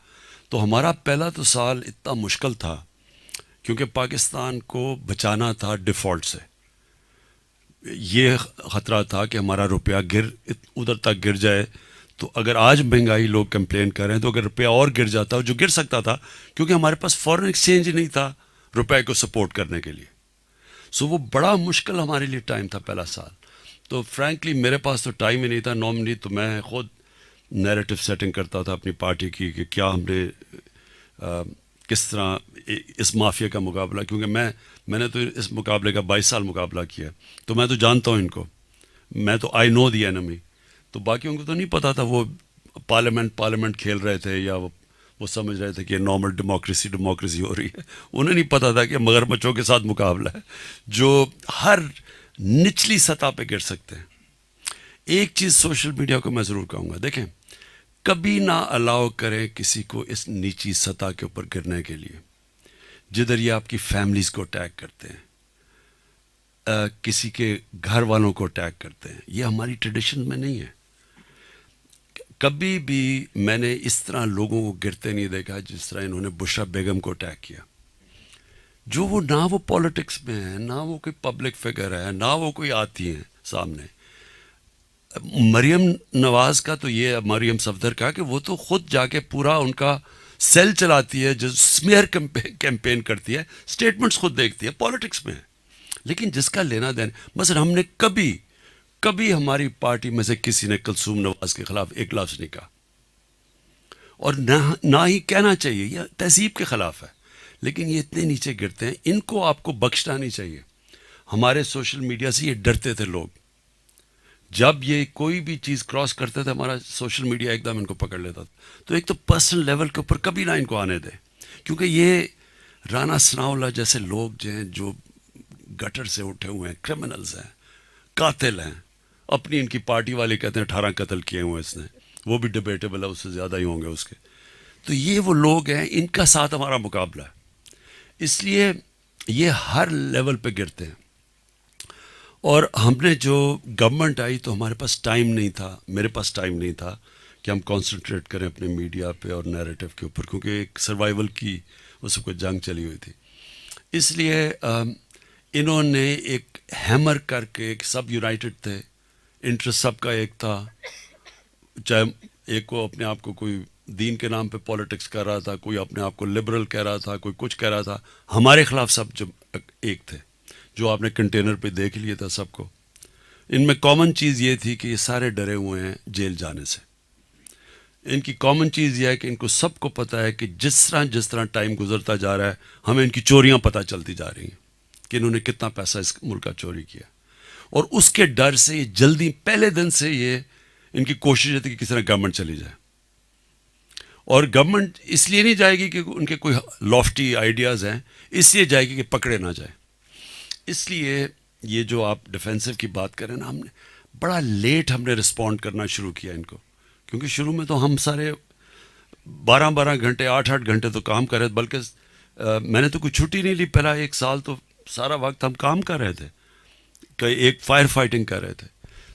تو ہمارا پہلا تو سال اتنا مشکل تھا کیونکہ پاکستان کو بچانا تھا ڈیفالٹ سے. یہ خطرہ تھا کہ ہمارا روپیہ ادھر تک گر جائے. تو اگر آج مہنگائی لوگ کمپلین کر رہے ہیں تو اگر روپیہ اور گر جاتا, جو گر سکتا تھا کیونکہ ہمارے پاس فورن ایکسچینج نہیں تھا روپے کو سپورٹ کرنے کے لیے. سو وہ بڑا مشکل ہمارے لیے ٹائم تھا پہلا سال. تو فرینکلی میرے پاس تو ٹائم ہی نہیں تھا. نارملی تو میں خود نیریٹو سیٹنگ کرتا تھا اپنی پارٹی کی کہ کیا ہم نے کس طرح اس مافیا کا مقابلہ, کیونکہ میں نے تو اس مقابلے کا 22 سال مقابلہ کیا, تو میں تو جانتا ہوں ان کو. میں تو آئی نو دی اینمی. تو باقیوں کو تو نہیں پتا تھا. وہ پارلیمنٹ کھیل رہے تھے یا وہ سمجھ رہے تھے کہ نارمل ڈیموکریسی ہو رہی ہے. انہیں نہیں پتا تھا کہ مگرمچھوں کے ساتھ مقابلہ ہے جو ہر نچلی سطح پہ گر سکتے ہیں. ایک چیز سوشل میڈیا کو میں ضرور کہوں گا, دیکھیں کبھی نہ الاؤ کریں کسی کو اس نیچی سطح کے اوپر گرنے کے لیے جدھر یہ آپ کی فیملیز کو اٹیک کرتے ہیں, کسی کے گھر والوں کو اٹیک کرتے ہیں. یہ ہماری ٹریڈیشن میں نہیں ہے. کبھی بھی میں نے اس طرح لوگوں کو گرتے نہیں دیکھا جس طرح انہوں نے بشرا بیگم کو اٹیک کیا, جو وہ نہ وہ پالیٹکس میں ہے, نہ وہ کوئی پبلک فگر ہے, نہ وہ کوئی آتی ہیں سامنے. مریم نواز کا تو یہ, مریم صفدر کا, کہ وہ تو خود جا کے پورا ان کا سیل چلاتی ہے, جو سمیئر کیمپین کرتی ہے, سٹیٹمنٹس خود دیکھتی ہے, پالیٹکس میں ہے. لیکن جس کا لینا دینا, مثلا ہم نے کبھی ہماری پارٹی میں سے کسی نے کلثوم نواز کے خلاف ایک لفظ نہیں کہا, اور نہ ہی کہنا چاہیے, یہ تہذیب کے خلاف ہے. لیکن یہ اتنے نیچے گرتے ہیں, ان کو آپ کو بخشنا نہیں چاہیے. ہمارے سوشل میڈیا سے یہ ڈرتے تھے لوگ. جب یہ کوئی بھی چیز کراس کرتے تھے ہمارا سوشل میڈیا ایک دم ان کو پکڑ لیتا تھا. تو ایک تو پرسنل لیول کے اوپر کبھی نہ ان کو آنے دیں, کیونکہ یہ رانا ثناءاللہ جیسے لوگ جو گٹر سے اٹھے ہوئے ہیں, کرمنلز ہیں, قاتل ہیں. اپنی ان کی پارٹی والے کہتے ہیں 18 قتل کیے ہوئے اس نے, وہ بھی ڈبیٹیبل ہے, اس سے زیادہ ہی ہوں گے اس کے. تو یہ وہ لوگ ہیں, ان کا ساتھ ہمارا مقابلہ ہے. اس لیے یہ ہر لیول پہ گرتے ہیں. اور ہم نے جو گورنمنٹ آئی تو ہمارے پاس ٹائم نہیں تھا, میرے پاس ٹائم نہیں تھا کہ ہم کانسنٹریٹ کریں اپنے میڈیا پہ اور نیریٹو کے اوپر, کیونکہ ایک سروائیول کی اس کو جنگ چلی ہوئی تھی. اس لیے انہوں نے ایک ہیمر کر کے, ایک سب یونائٹڈ تھے, انٹرسٹ سب کا ایک تھا, چاہے ایک کو اپنے آپ کو کوئی دین کے نام پہ پالیٹکس کر رہا تھا, کوئی اپنے آپ کو لبرل کہہ رہا تھا, کوئی کچھ کہہ رہا تھا. ہمارے خلاف سب جب ایک تھے, جو آپ نے کنٹینر پہ دیکھ لیا تھا سب کو. ان میں کامن چیز یہ تھی کہ یہ سارے ڈرے ہوئے ہیں جیل جانے سے. ان کی کامن چیز یہ ہے کہ ان کو سب کو پتہ ہے کہ جس طرح ٹائم گزرتا جا رہا ہے ہمیں ان کی چوریاں پتہ چلتی جا رہی ہیں کہ انہوں نے کتنا پیسہ اس ملک کا چوری کیا. اور اس کے ڈر سے یہ جلدی پہلے دن سے یہ ان کی کوشش رہتی کہ کس طرح گورنمنٹ چلی جائے. اور گورنمنٹ اس لیے نہیں جائے گی کہ ان کے کوئی لافٹی آئیڈیاز ہیں, اس لیے جائے گی کہ پکڑے نہ جائے. اس لیے یہ جو آپ ڈیفینسو کی بات کریں نا, ہم نے بڑا لیٹ ہم نے رسپونڈ کرنا شروع کیا ان کو, کیونکہ شروع میں تو ہم سارے 12 گھنٹے 8 گھنٹے تو کام کر رہے تھے, بلکہ میں نے تو کوئی چھٹی نہیں لی. پہلا ایک سال تو سارا وقت ہم کام کر رہے تھے, کہ ایک فائر فائٹنگ کر رہے تھے.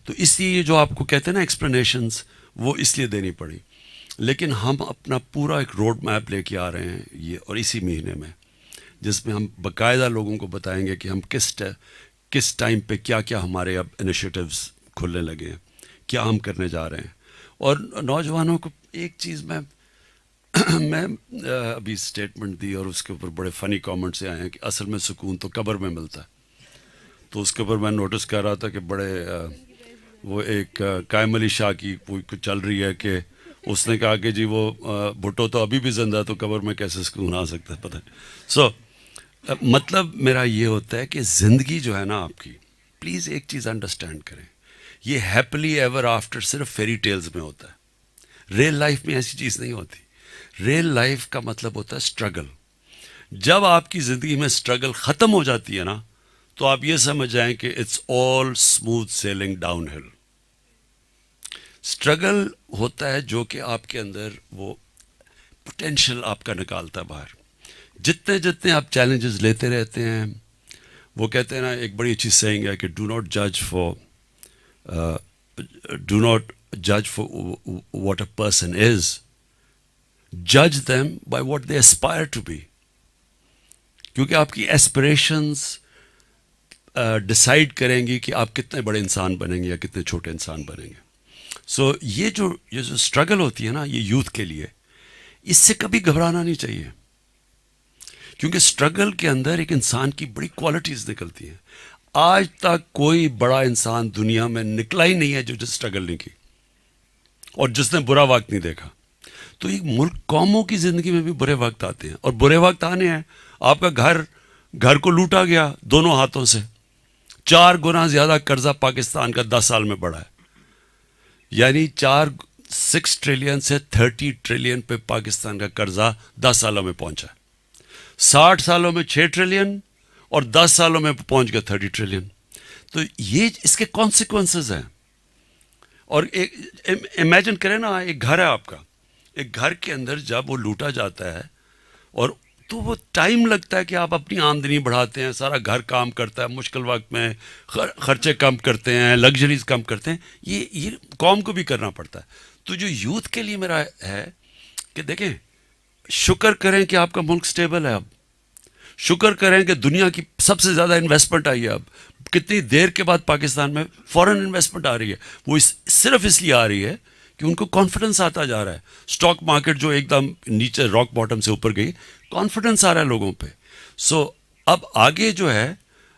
تو اس لیے یہ جو آپ کو کہتے ہیں نا ایکسپلینیشنز, وہ اس لیے دینی پڑی. لیکن ہم اپنا پورا ایک روڈ میپ لے کے آ رہے ہیں یہ, اور اسی مہینے میں, جس میں ہم باقاعدہ لوگوں کو بتائیں گے کہ ہم کس ٹائم پہ کیا کیا ہمارے اب انیشیٹیوز کھلنے لگے ہیں, کیا ہم کرنے جا رہے ہیں. اور نوجوانوں کو ایک چیز میں ابھی اسٹیٹمنٹ دی اور اس کے اوپر بڑے فنی کامنٹس آئے ہیں کہ اصل میں سکون تو قبر میں ملتا ہے. تو اس کے اوپر میں نوٹس کر رہا تھا کہ بڑے وہ ایک قائم علی شاہ کی کوئی چل رہی ہے کہ اس نے کہا کہ جی وہ بھٹو تو ابھی بھی زندہ, تو قبر میں کیسے سکون آ سکتا ہے, پتہ نہیں. سو مطلب میرا یہ ہوتا ہے کہ زندگی جو ہے نا آپ کی, پلیز ایک چیز انڈرسٹینڈ کریں, یہ ہیپلی ایور آفٹر صرف فیری ٹیلز میں ہوتا ہے. ریئل لائف میں ایسی چیز نہیں ہوتی. ریئل لائف کا مطلب ہوتا ہے اسٹرگل. جب آپ کی زندگی میں اسٹرگل ختم ہو جاتی ہے نا, تو آپ یہ سمجھ جائیں کہ it's all smooth sailing down hill. Struggle ہوتا ہے جو کہ آپ کے اندر وہ پوٹینشیل آپ کا نکالتا ہے باہر. جتنے جتنے آپ چیلنجز لیتے رہتے ہیں, وہ کہتے ہیں نا, ایک بڑی اچھی سینگ ہے کہ ڈو ناٹ جج for what a person is, جج them by what they aspire to be. کیونکہ آپ کی ایسپریشنز ڈسائڈ کریں گی کہ آپ کتنے بڑے انسان بنیں گے یا کتنے چھوٹے انسان بنیں گے. سو یہ جو اسٹرگل ہوتی ہے نا, یہ یوتھ کے لیے, اس سے کبھی گھبرانا نہیں چاہیے, کیونکہ اسٹرگل کے اندر ایک انسان کی بڑی کوالٹیز نکلتی ہیں. آج تک کوئی بڑا انسان دنیا میں نکلا ہی نہیں ہے جو اسٹرگل نہیں کی اور جس نے برا وقت نہیں دیکھا. تو ایک ملک, قوموں کی زندگی میں بھی برے وقت آتے ہیں, اور برے وقت آنے ہیں. آپ کا گھر کو لوٹا گیا دونوں ہاتھوں سے, 4 گنا زیادہ قرضہ پاکستان کا 10 سال میں بڑھا ہے. یعنی 6 ٹریلین سے 30 ٹریلین پہ پاکستان کا قرضہ 10 سالوں میں پہنچا ہے. 60 سالوں میں 6 ٹریلین اور 10 سالوں میں پہنچ گیا 30 ٹریلین. تو یہ اس کے کانسیکوینسز ہیں. اور امیجن کریں نا, ایک گھر ہے آپ کا, ایک گھر کے اندر جب وہ لوٹا جاتا ہے, اور تو وہ ٹائم لگتا ہے کہ آپ اپنی آمدنی بڑھاتے ہیں, سارا گھر کام کرتا ہے, مشکل وقت میں خرچے کم کرتے ہیں, لگژریز کم کرتے ہیں, یہ قوم کو بھی کرنا پڑتا ہے. تو جو یوتھ کے لیے میرا ہے کہ دیکھیں, شکر کریں کہ آپ کا ملک سٹیبل ہے. اب شکر کریں کہ دنیا کی سب سے زیادہ انویسٹمنٹ آئی ہے. اب کتنی دیر کے بعد پاکستان میں فورن انویسٹمنٹ آ رہی ہے, وہ صرف اس لیے آ رہی ہے کہ ان کو کانفیڈنس آتا جا رہا ہے. اسٹاک مارکیٹ جو ایک دم نیچے راک باٹم سے اوپر گئی, کانفیڈنس آ رہا ہے لوگوں پہ. سو اب آگے جو ہے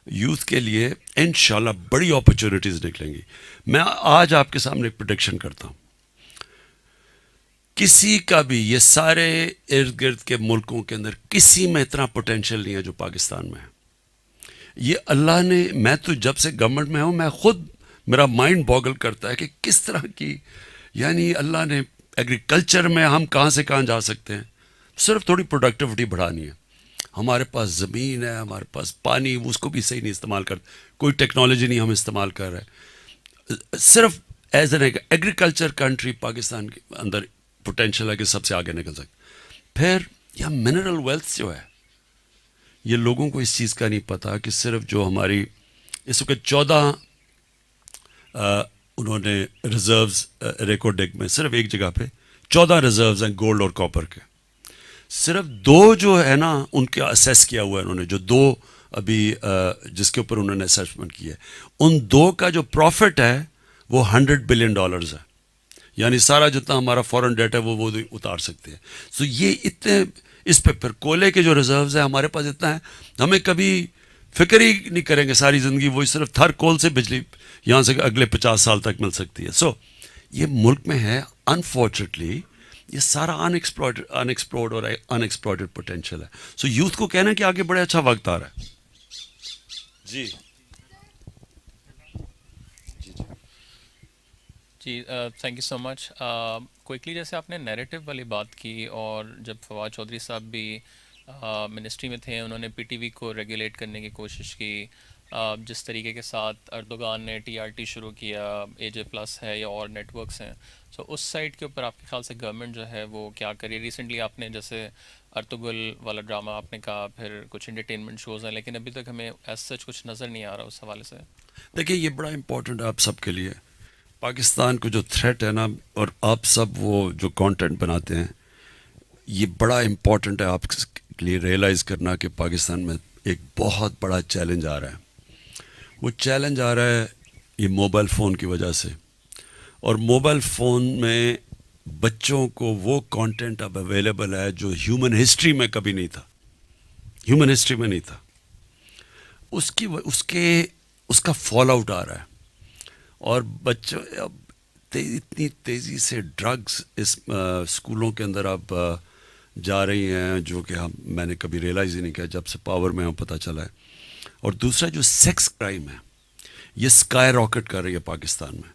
یوتھ کے لیے انشاءاللہ بڑی اپرچونیٹیز نکلیں گی. میں آج آپ کے سامنے ایک پریڈکشن کرتا ہوں, کسی کا بھی, یہ سارے ارد گرد کے ملکوں کے اندر کسی میں اتنا پوٹینشیل نہیں ہے جو پاکستان میں ہے. یہ اللہ نے, میں تو جب سے گورنمنٹ میں ہوں, میں خود, میرا مائنڈ باگل کرتا ہے کہ کس طرح کی, یعنی اللہ نے ایگریکلچر میں ہم کہاں سے کہاں جا سکتے ہیں. صرف تھوڑی پروڈکٹیوٹی بڑھانی ہے. ہمارے پاس زمین ہے, ہمارے پاس پانی, اس کو بھی صحیح نہیں استعمال کرتے, کوئی ٹیکنالوجی نہیں ہم استعمال کر رہے. صرف as an agriculture country Pakistan کے اندر پوٹینشیل ہے کہ سب سے آگے نکل سکتے. پھر یہ منرل ویلتھ جو ہے, یہ لوگوں کو اس چیز کا نہیں پتا کہ صرف جو ہماری اس وقت 14 انہوں نے ریزروز ریکارڈنگ میں صرف ایک جگہ پہ 14 ریزروز ہیں گولڈ اور کاپر کے. صرف 2 جو ہے نا ان کا اسیس کیا ہوا ہے انہوں نے, جو 2 ابھی جس کے اوپر انہوں نے اسیسمنٹ کی ہے, ان 2 کا جو پروفٹ ہے وہ $100 بلین ہے. یعنی سارا جتنا ہمارا فورن ڈیٹ ہے وہ اتار سکتے ہیں. سو یہ اتنے, اس پہ پھر کولے کے جو ریزروز ہیں ہمارے پاس اتنا ہے, ہمیں کبھی فکر ہی نہیں کریں گے ساری زندگی, وہی صرف تھر کول سے بجلی یہاں سے اگلے 50 سال تک مل سکتی ہے. سو یہ ملک میں ہے انفارچونیٹلی, یہ سارا انیکسپلورڈ اور انیکسپلوٹڈ پوٹینشیل ہے. سو یوتھ کو کہنا ہے کہ آگے بڑے اچھا وقت آ رہا ہے. جی جی thank you so much. Quickly جیسے آپ نے نیریٹو والی بات کی, اور جب فواد چودھری صاحب بھی منسٹری میں تھے, انہوں نے پی ٹی وی کو ریگولیٹ کرنے کی کوشش کی. جس طریقے کے ساتھ اردوغان نے ٹی آر ٹی شروع کیا, اے جے پلس ہے یا اور نیٹ ورکس ہیں, سو اس سائٹ کے اوپر آپ کے خیال سے گورنمنٹ جو ہے وہ کیا کری؟ ریسنٹلی آپ نے جیسے ارطغرل والا ڈرامہ آپ نے کہا, پھر کچھ انٹرٹینمنٹ شوز ہیں, لیکن ابھی تک ہمیں ایز سچ کچھ نظر نہیں آ رہا اس حوالے سے. دیکھیے, یہ بڑا امپورٹنٹ ہے آپ سب کے لیے. پاکستان کو جو تھریٹ ہے نا, اور آپ سب وہ جو کانٹینٹ بناتے ہیں, یہ بڑا امپورٹنٹ ہے آپ کے لیے ریئلائز کرنا کہ پاکستان میں ایک بہت بڑا چیلنج آ رہا ہے. وہ چیلنج آ رہا ہے یہ موبائل فون کی وجہ سے, اور موبائل فون میں بچوں کو وہ کانٹینٹ اب اویلیبل ہے جو ہیومن ہسٹری میں کبھی نہیں تھا, ہیومن ہسٹری میں نہیں تھا. اس کا فال آؤٹ آ رہا ہے, اور بچوں اب اتنی تیزی سے ڈرگز اس اسکولوں کے اندر اب جا رہی ہیں جو کہ میں نے کبھی ریئلائز ہی نہیں کیا, جب سے پاور میں ہوں پتہ چلا ہے. اور دوسرا جو سیکس کرائم ہے, یہ اسکائی راکٹ کر رہی ہے پاکستان میں,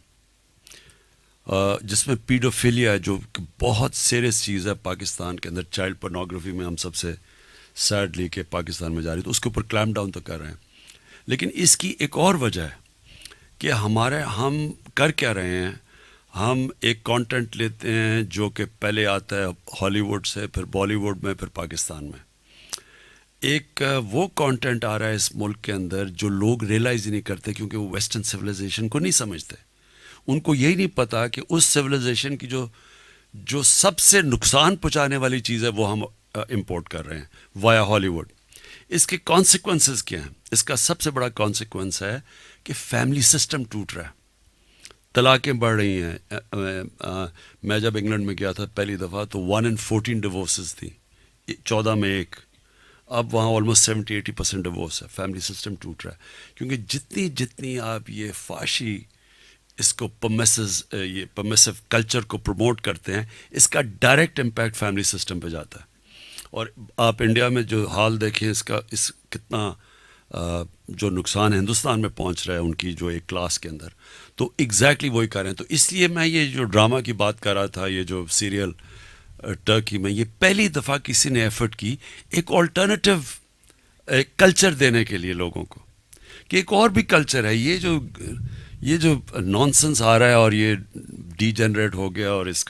جس میں پیڈوفیلیا ہے جو کہ بہت سیریس چیز ہے پاکستان کے اندر. چائلڈ پورنوگرافی میں ہم سب سے سیڈلی کہ پاکستان میں جا رہی, تو اس کے اوپر کلیم ڈاؤن تو کر رہے ہیں, لیکن اس کی ایک اور وجہ ہے کہ ہم کر کیا رہے ہیں. ہم ایک کانٹینٹ لیتے ہیں جو کہ پہلے آتا ہے ہالی ووڈ سے, پھر بالی ووڈ میں, پھر پاکستان میں. ایک وہ کانٹینٹ آ رہا ہے اس ملک کے اندر جو لوگ ریئلائز ہی نہیں کرتے, کیونکہ وہ ویسٹرن سویلائزیشن کو نہیں سمجھتے. ان کو یہی نہیں پتا کہ اس سویلائزیشن کی جو سب سے نقصان پہنچانے والی چیز ہے وہ ہم امپورٹ کر رہے ہیں وایا ہالی ووڈ. اس کے کانسیکوینسز کیا ہیں؟ اس کا سب سے بڑا کانسیکوینس ہے کہ فیملی سسٹم ٹوٹ رہا ہے, طلاقیں بڑھ رہی ہیں. میں جب انگلینڈ میں گیا تھا پہلی دفعہ تو 1 in 14 ڈیورسز تھیں, 14 میں ایک. اب وہاں آلموسٹ 70-80% ڈیورس ہے. فیملی سسٹم ٹوٹ رہا ہے کیونکہ جتنی آپ یہ فحاشی اس کو یہ پرمیسو کلچر کو پروموٹ کرتے ہیں, اس کا ڈائریکٹ امپیکٹ فیملی سسٹم پہ جاتا ہے. اور آپ انڈیا میں جو حال دیکھیں اس کتنا جو نقصان ہندوستان میں پہنچ رہا ہے ان کی جو ایک کلاس کے اندر, تو ایگزیکٹلی وہی کر رہے ہیں. تو اس لیے میں یہ جو ڈرامہ کی بات کر رہا تھا, یہ جو سیریل ٹرکی میں, یہ پہلی دفعہ کسی نے ایفرٹ کی ایک آلٹرنیٹیو کلچر دینے کے لیے لوگوں کو, کہ ایک اور بھی کلچر ہے. یہ جو نانسنس آ رہا ہے اور یہ ڈی جنریٹ ہو گیا, اور اس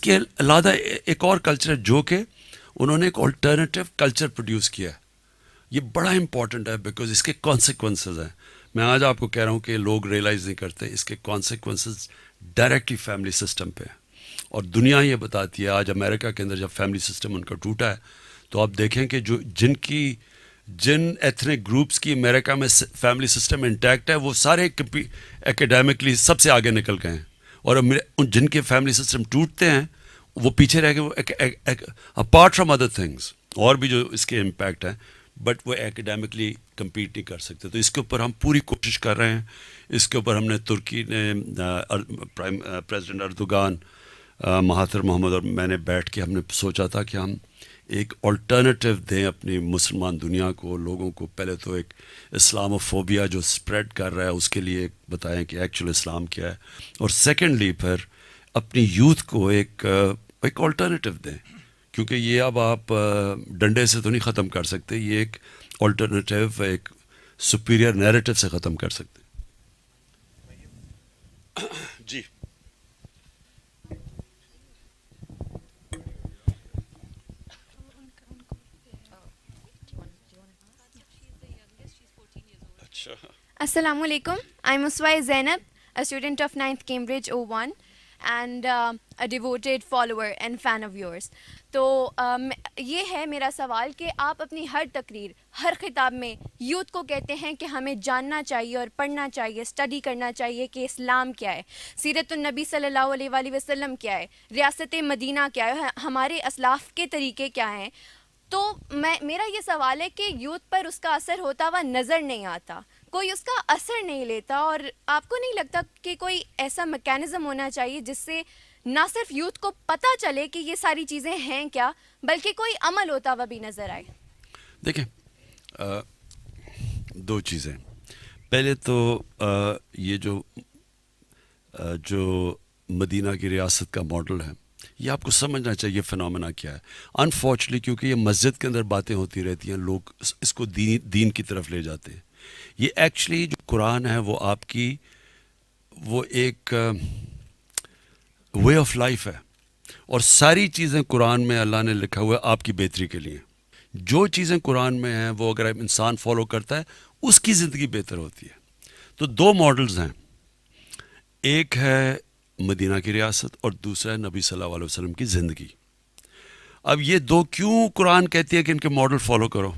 کے علیحدہ ایک اور کلچر ہے جو کہ انہوں نے ایک آلٹرنیٹیو کلچر پروڈیوس کیا ہے. یہ بڑا امپورٹنٹ ہے بیکاز اس کے کانسیکوینسز ہیں. میں آج آپ کو کہہ رہا ہوں کہ لوگ ریئلائز نہیں کرتے, اس کے کانسیکوینسز ڈائریکٹلی فیملی سسٹم پہ ہیں. اور دنیا یہ بتاتی ہے, آج امریکہ کے اندر جب فیملی سسٹم ان کا ٹوٹا ہے تو آپ دیکھیں کہ جن ایتھنک گروپس کی امریکہ میں فیملی سسٹم انٹیکٹ ہے وہ سارے اکیڈیمکلی سب سے آگے نکل گئے ہیں, اور جن کے فیملی سسٹم ٹوٹتے ہیں وہ پیچھے رہ گئے, اپارٹ فرام ادر تھنگس اور بھی جو اس کے امپیکٹ ہیں, بٹ وہ اکیڈیمکلی کمپیٹ نہیں کر سکتے. تو اس کے اوپر ہم پوری کوشش کر رہے ہیں. اس کے اوپر ہم نے ترکی نے پریزیڈنٹ اردوغان, مہاتر محمد اور میں نے بیٹھ کے ہم نے سوچا تھا کہ ہم ایک آلٹرنیٹیو دیں اپنی مسلمان دنیا کو, لوگوں کو. پہلے تو ایک اسلاموفوبیا جو اسپریڈ کر رہا ہے اس کے لیے بتائیں کہ ایکچوئل اسلام کیا ہے, اور سیکنڈلی پھر اپنی یوتھ کو ایک آلٹرنیٹیو دیں, کیونکہ یہ اب آپ ڈنڈے سے تو نہیں ختم کر سکتے, یہ ایک آلٹرنیٹیو ایک سپیریئر نیریٹو سے ختم کر سکتے. جی Assalamu alaikum. I'm Uswai Zainab, a student of 9th Cambridge 01 and a devoted follower and fan of yours. تو یہ ہے میرا سوال کہ آپ اپنی ہر تقریر, ہر خطاب میں یوتھ کو کہتے ہیں کہ ہمیں جاننا چاہیے اور پڑھنا چاہیے, اسٹڈی کرنا چاہیے کہ اسلام کیا ہے, سیرت النبی صلی اللہ علیہ وآلہ وسلم کیا ہے, ریاست مدینہ کیا ہے, ہمارے اسلاف کے طریقے کیا ہیں. تو میرا یہ سوال ہے کہ یوتھ پر اس کا اثر ہوتا ہوا نظر نہیں آتا, کوئی اس کا اثر نہیں لیتا, اور آپ کو نہیں لگتا کہ کوئی ایسا میکینزم ہونا چاہیے جس سے نہ صرف یوتھ کو پتہ چلے کہ یہ ساری چیزیں ہیں کیا, بلکہ کوئی عمل ہوتا ہوا بھی نظر آئے؟ دیکھیں, دو چیزیں. پہلے تو یہ جو مدینہ کی ریاست کا ماڈل ہے, یہ آپ کو سمجھنا چاہیے فنامنا کیا ہے. انفارچونیٹلی کیونکہ یہ مسجد کے اندر باتیں ہوتی رہتی ہیں, لوگ اس کو دین کی طرف لے جاتے ہیں. یہ ایکچولی جو قرآن ہے وہ آپ کی وہ ایک وے آف لائف ہے, اور ساری چیزیں قرآن میں اللہ نے لکھا ہوا ہے آپ کی بہتری کے لیے. جو چیزیں قرآن میں ہیں وہ اگر انسان فالو کرتا ہے اس کی زندگی بہتر ہوتی ہے. تو دو ماڈلز ہیں, ایک ہے مدینہ کی ریاست اور دوسرا ہے نبی صلی اللہ علیہ وسلم کی زندگی. اب یہ دو کیوں قرآن کہتی ہے کہ ان کے ماڈل فالو کرو؟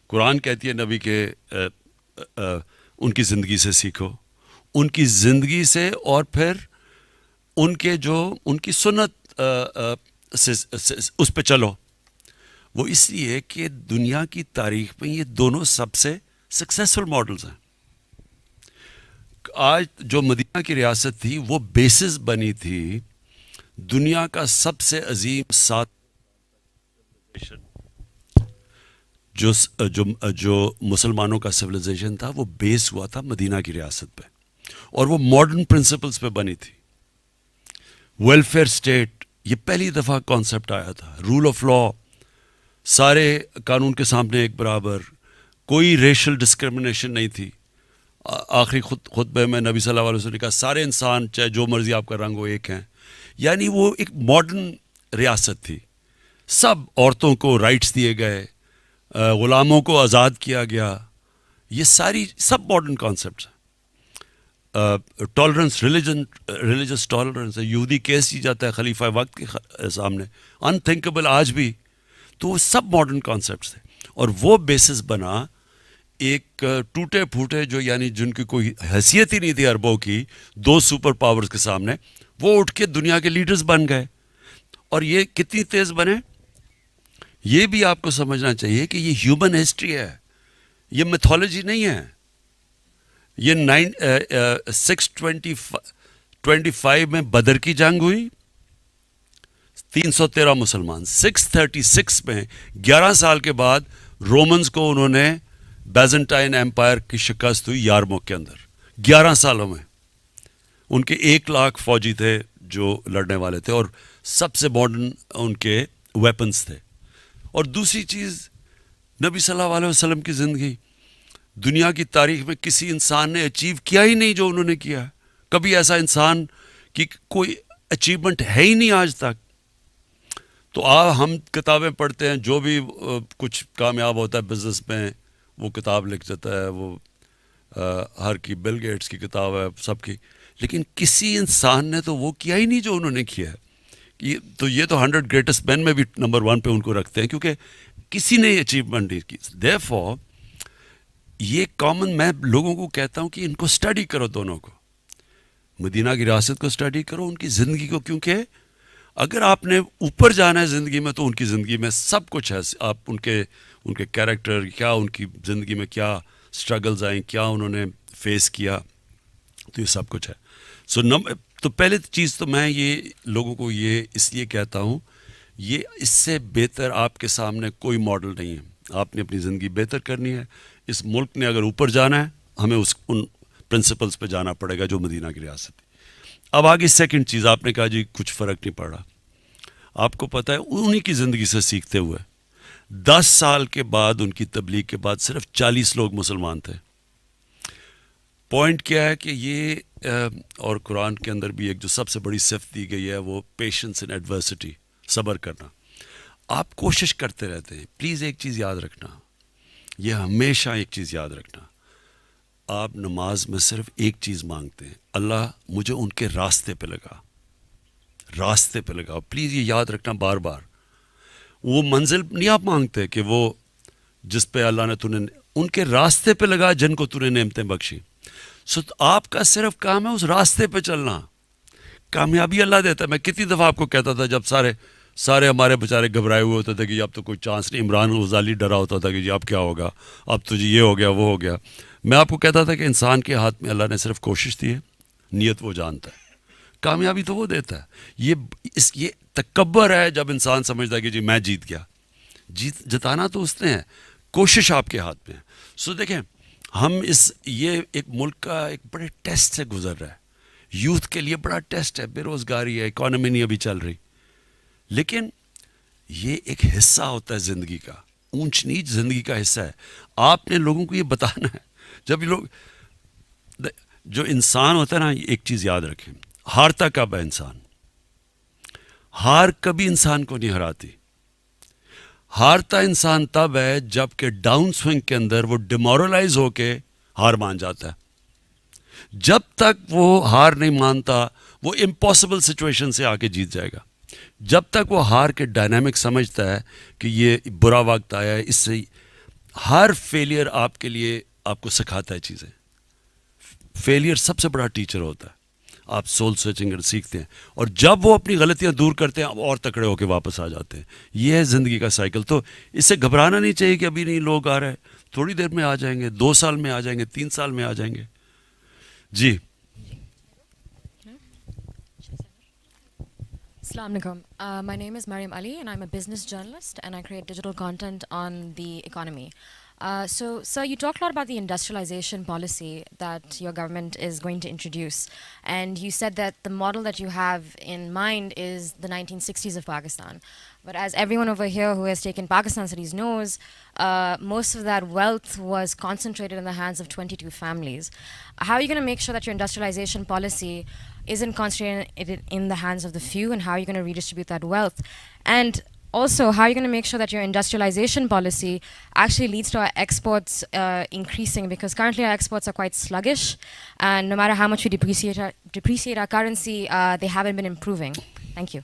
قرآن کہتی ہے نبی کے ان کی زندگی سے سیکھو, ان کی زندگی سے, اور پھر ان کی سنت سے اس پہ چلو. وہ اس لیے کہ دنیا کی تاریخ میں یہ دونوں سب سے سکسیسفل ماڈلز ہیں. آج جو مدینہ کی ریاست تھی وہ بیسس بنی تھی دنیا کا سب سے عظیم جو مسلمانوں کا سویلائزیشن تھا وہ بیس ہوا تھا مدینہ کی ریاست پہ, اور وہ ماڈرن پرنسپلز پہ بنی تھی. ویلفیئر اسٹیٹ یہ پہلی دفعہ کانسیپٹ آیا تھا, رول آف لا, سارے قانون کے سامنے ایک برابر, کوئی ریشل ڈسکرمنیشن نہیں تھی. آخری خطبے میں نبی صلی اللہ علیہ وسلم نے کہا سارے انسان چاہے جو مرضی آپ کا رنگ ہو ایک ہیں. یعنی وہ ایک ماڈرن ریاست تھی. سب عورتوں کو رائٹس دیے گئے, غلاموں کو آزاد کیا گیا. یہ ساری سب ماڈرن کانسیپٹس ہیں. ٹالرنس, ریلیجس ٹالرنس ہے. یہودی کیس کی جاتا ہے خلیفہ وقت کے سامنے, انتھنکیبل آج بھی. تو وہ سب ماڈرن کانسیپٹس تھے, اور وہ بیسس بنا ایک ٹوٹے پھوٹے جو یعنی جن کی کوئی حیثیت ہی نہیں تھی عربوں کی, 2 سپر پاورز کے سامنے وہ اٹھ کے دنیا کے لیڈرز بن گئے. اور یہ کتنی تیز بنے, یہ بھی آپ کو سمجھنا چاہیے کہ یہ ہیومن ہسٹری ہے, یہ میتھولوجی نہیں ہے. یہ 625 میں بدر کی جنگ ہوئی, 313 مسلمان. 636 میں 11 سال کے بعد رومنز کو انہوں نے بیزنٹائن ایمپائر کی شکست ہوئی یارموک کے اندر. 11 سالوں میں ان کے 1 لاکھ فوجی تھے جو لڑنے والے تھے, اور سب سے ماڈرن ان کے ویپنز تھے. اور دوسری چیز, نبی صلی اللہ علیہ وسلم کی زندگی دنیا کی تاریخ میں کسی انسان نے اچیو کیا ہی نہیں جو انہوں نے کیا. کبھی ایسا انسان کی کوئی اچیومنٹ ہے ہی نہیں آج تک. تو ہم کتابیں پڑھتے ہیں, جو بھی کچھ کامیاب ہوتا ہے بزنس میں وہ کتاب لکھ دیتا ہے, وہ ہر کی بل گیٹس کی کتاب ہے سب کی, لیکن کسی انسان نے تو وہ کیا ہی نہیں جو انہوں نے کیا ہے. تو یہ تو 100 گریٹسٹ مین میں بھی نمبر 1 پہ ان کو رکھتے ہیں, کیونکہ کسی نے اچیومنٹ نہیں کی. Therefore یہ کامن, میں لوگوں کو کہتا ہوں کہ ان کو اسٹڈی کرو, دونوں کو, مدینہ کی ریاست کو اسٹڈی کرو, ان کی زندگی کو, کیونکہ اگر آپ نے اوپر جانا ہے زندگی میں تو ان کی زندگی میں سب کچھ ہے. آپ ان کے کیریکٹر کیا, ان کی زندگی میں کیا اسٹرگلز آئیں, کیا انہوں نے فیس کیا, تو یہ سب کچھ ہے. تو پہلے چیز تو میں یہ لوگوں کو یہ اس لیے کہتا ہوں, یہ اس سے بہتر آپ کے سامنے کوئی ماڈل نہیں ہے. آپ نے اپنی زندگی بہتر کرنی ہے. اس ملک نے اگر اوپر جانا ہے, ہمیں ان پرنسپلز پہ جانا پڑے گا جو مدینہ کی ریاست ہے. اب آگے سیکنڈ چیز, آپ نے کہا جی کچھ فرق نہیں پڑا. آپ کو پتہ ہے انہی کی زندگی سے سیکھتے ہوئے 10 سال کے بعد, ان کی تبلیغ کے بعد صرف 40 لوگ مسلمان تھے. پوائنٹ کیا ہے کہ یہ اور قرآن کے اندر بھی ایک جو سب سے بڑی صفت دی گئی ہے وہ پیشنس ان ایڈورسٹی, صبر کرنا. آپ کوشش کرتے رہتے ہیں. پلیز ایک چیز یاد رکھنا, یہ ہمیشہ ایک چیز یاد رکھنا, آپ نماز میں صرف ایک چیز مانگتے ہیں, اللہ مجھے ان کے راستے پہ لگا, راستے پہ لگا. پلیز یہ یاد رکھنا بار بار. وہ منزل نہیں آپ مانگتے کہ وہ جس پہ اللہ نے تُونے, ان کے راستے پہ لگا جن کو تُونے نعمتیں بخشی. سو آپ کا صرف کام ہے اس راستے پہ چلنا. کامیابی اللہ دیتا ہے. میں کتنی دفعہ آپ کو کہتا تھا جب سارے ہمارے بیچارے گھبرائے ہوئے ہوتے تھے کہ اب تو کوئی چانس نہیں. عمران غزالی ڈرا ہوتا تھا کہ جی اب کیا ہوگا, اب تو جی یہ ہو گیا وہ ہو گیا. میں آپ کو کہتا تھا کہ انسان کے ہاتھ میں اللہ نے صرف کوشش دی ہے, نیت وہ جانتا ہے, کامیابی تو وہ دیتا ہے. یہ تکبر ہے جب انسان سمجھتا ہے کہ جی میں جیت گیا. جتانا تو اس نے ہے, کوشش آپ کے ہاتھ میں ہے. سو دیکھیں, ہم یہ ایک ملک کا ایک بڑے ٹیسٹ سے گزر رہا ہے. یوتھ کے لیے بڑا ٹیسٹ ہے, بے روزگاری ہے, اکانومی نہیں ابھی چل رہی, لیکن یہ ایک حصہ ہوتا ہے زندگی کا, اونچ نیچ زندگی کا حصہ ہے. آپ نے لوگوں کو یہ بتانا ہے. جب یہ لوگ جو انسان ہوتا ہے نا, ایک چیز یاد رکھیں, ہارتا کب ہے انسان؟ ہار کبھی انسان کو نہیں ہراتی. ہارتا انسان تب ہے جب کہ ڈاؤن سوئنگ کے اندر وہ ڈیمورلائز ہو کے ہار مان جاتا ہے. جب تک وہ ہار نہیں مانتا وہ امپاسبل سچویشن سے آ کے جیت جائے گا. جب تک وہ ہار کے ڈائنامک سمجھتا ہے کہ یہ برا وقت آیا ہے, اس سے ہر فیلئر آپ کے لیے آپ کو سکھاتا ہے چیزیں. فیلئر سب سے بڑا ٹیچر ہوتا ہے. آپ سول سرچنگ سیکھتے ہیں, اور جب وہ اپنی غلطیاں دور کرتے ہیں اور تکڑے ہو کے واپس آ جاتے ہیں. یہ ہے زندگی کا سائیکل. تو اس سے گھبرانا نہیں چاہیے کہ ابھی نہیں لوگ آ رہے ہیں, تھوڑی دیر میں آ جائیں گے, 2 سال میں آ جائیں گے, 3 سال میں آ جائیں گے. جی Assalamu alaikum. My name is Mariam Ali and I'm a business journalist and I create digital content on the economy. So, sir, you talked a lot about the industrialization policy that your government is going to introduce. And you said that the model that you have in mind is the 1960s of Pakistan. But as everyone over here who has taken Pakistan studies knows, most of that wealth was concentrated in the hands of 22 families. How are you going to make sure that your industrialization policy isn't concentrated in the hands of the few, and how are you going to redistribute that wealth? And also, how are you going to make sure that your industrialization policy actually leads to our exports increasing? Because currently our exports are quite sluggish, and no matter how much we depreciate our currency, they haven't been improving. Thank you.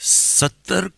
70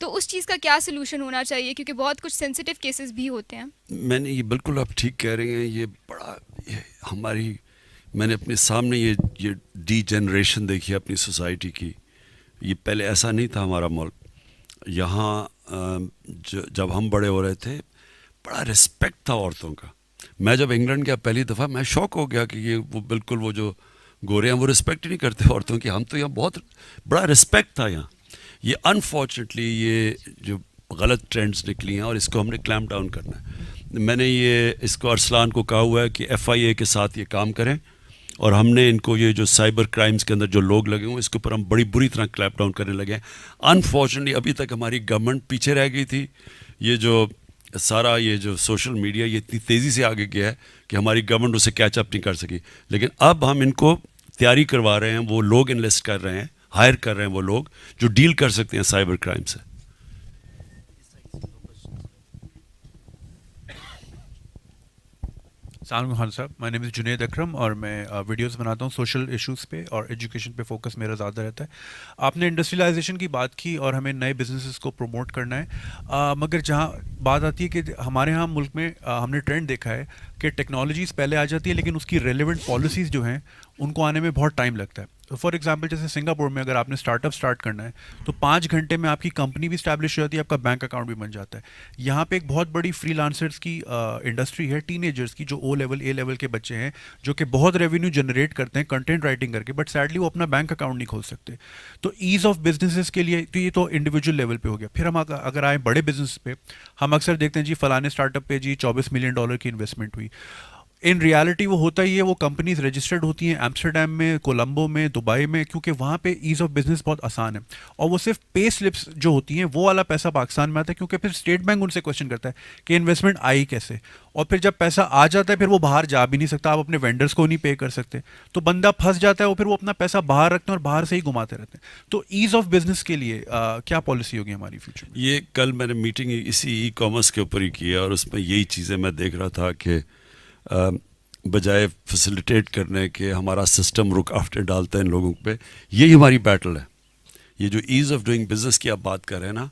تو اس چیز کا کیا سلوشن ہونا چاہیے، کیونکہ بہت کچھ سینسیٹیو کیسز بھی ہوتے ہیں. میں نے یہ بالکل آپ ٹھیک کہہ رہے ہیں. یہ بڑا میں نے اپنے سامنے یہ ڈی جنریشن دیکھی اپنی سوسائٹی کی. یہ پہلے ایسا نہیں تھا ہمارا ملک. یہاں جب ہم بڑے ہو رہے تھے بڑا رسپیکٹ تھا عورتوں کا. میں جب انگلینڈ گیا پہلی دفعہ میں شوق ہو گیا کہ وہ بالکل وہ جو گورے ہیں وہ رسپیکٹ ہی نہیں کرتے عورتوں کی. ہم تو یہاں بہت بڑا رسپیکٹ تھا یہاں. یہ انفارچونیٹلی یہ جو غلط ٹرینڈز نکلی ہیں اور اس کو ہم نے کلیمپ ڈاؤن کرنا ہے. میں نے اس کو ارسلان کو کہا ہوا ہے کہ FIA کے ساتھ یہ کام کریں اور ہم نے ان کو یہ جو سائبر کرائمز کے اندر جو لوگ لگے ہوئے اس کے اوپر ہم بڑی بری طرح کلیمپ ڈاؤن کرنے لگے ہیں. انفارچونیٹلی ابھی تک ہماری گورنمنٹ پیچھے رہ گئی تھی. یہ جو سوشل میڈیا یہ اتنی تیزی سے آگے گیا ہے کہ ہماری گورنمنٹ اسے کیچ اپ نہیں کر سکی. لیکن اب ہم ان کو تیاری کروا رہے ہیں. وہ لوگ انویسٹ کر رہے ہیں, ہائر کر رہے ہیں وہ لوگ جو ڈیل کر سکتے ہیں سائبر کرائم سے. السلام علیکم خان صاحب. مائی نیم از جنید اکرم اور میں ویڈیوز بناتا ہوں سوشل ایشوز پہ اور ایجوکیشن پہ فوکس میرا زیادہ رہتا ہے. آپ نے انڈسٹریلائزیشن کی بات کی اور ہمیں نئے بزنسز کو پروموٹ کرنا ہے, مگر جہاں بات آتی ہے کہ ہمارے ہاں ملک میں ہم نے ٹرینڈ دیکھا ہے کہ ٹیکنالوجیز پہلے آ جاتی ہے لیکن اس کی ریلیونٹ پالیسیز جو ہیں ان کو آنے میں بہت ٹائم لگتا ہے. فار ایگزامپل جیسے سنگاپور میں اگر آپ نے اسٹارٹ اپ اسٹارٹ کرنا ہے تو 5 گھنٹے میں آپ کی کمپنی بھی اسٹیبلش ہو جاتی ہے, آپ کا بینک اکاؤنٹ بھی بن جاتا ہے. یہاں پہ ایک بہت بڑی فری لانسرس کی انڈسٹری ہے, ٹین ایجرس کی, جو A لیول کے بچے ہیں جو کہ بہت ریونیو جنریٹ کرتے ہیں کنٹینٹ رائٹنگ کر کے, بٹ سیڈلی وہ اپنا بینک اکاؤنٹ نہیں کھول سکتے. تو ایز آف بزنسز کے لیے تو یہ تو انڈیویجول لیول پہ ہو گیا. پھر ہم اگر آئیں بڑے بزنس پہ, ہم اکثر دیکھتے ہیں جی فلاں اسٹارٹ اپ پہ جی $24 ملین کی انویسٹمنٹ ہوئی. ان ریالٹی وہ ہوتا ہی ہے, وہ کمپنیز رجسٹرڈ ہوتی ہیں ایمسٹرڈیم میں, کولمبو میں, دبئی میں, کیونکہ وہاں پہ ایز آف بزنس بہت آسان ہے. اور وہ صرف پے سلپس جو ہوتی ہیں وہ والا پیسہ پاکستان میں آتا ہے, کیونکہ پھر اسٹیٹ بینک ان سے کوشچن کرتا ہے کہ انویسٹمنٹ آئی کیسے, اور پھر جب پیسہ آ جاتا ہے پھر وہ باہر جا بھی نہیں سکتا, آپ اپنے وینڈرس کو نہیں پے کر سکتے, تو بندہ پھنس جاتا ہے. وہ پھر وہ اپنا پیسہ باہر رکھتے ہیں اور باہر سے ہی گھماتے رہتے ہیں. تو ایز آف بزنس کے لیے کیا پالیسی ہوگی ہماری فیوچر میں؟ یہ کل میں نے میٹنگ اسی ای کامرس کے اوپر ہی کی ہے اور اس میں یہی چیزیں میں دیکھ رہا تھا کہ بجائے فیسیلیٹیٹ کرنے کے ہمارا سسٹم رک آفٹر ڈالتا ہے ان لوگوں پہ. یہی ہماری بیٹل ہے. یہ جو ایز آف ڈوئنگ بزنس کی آپ بات کر رہے ہیں نا,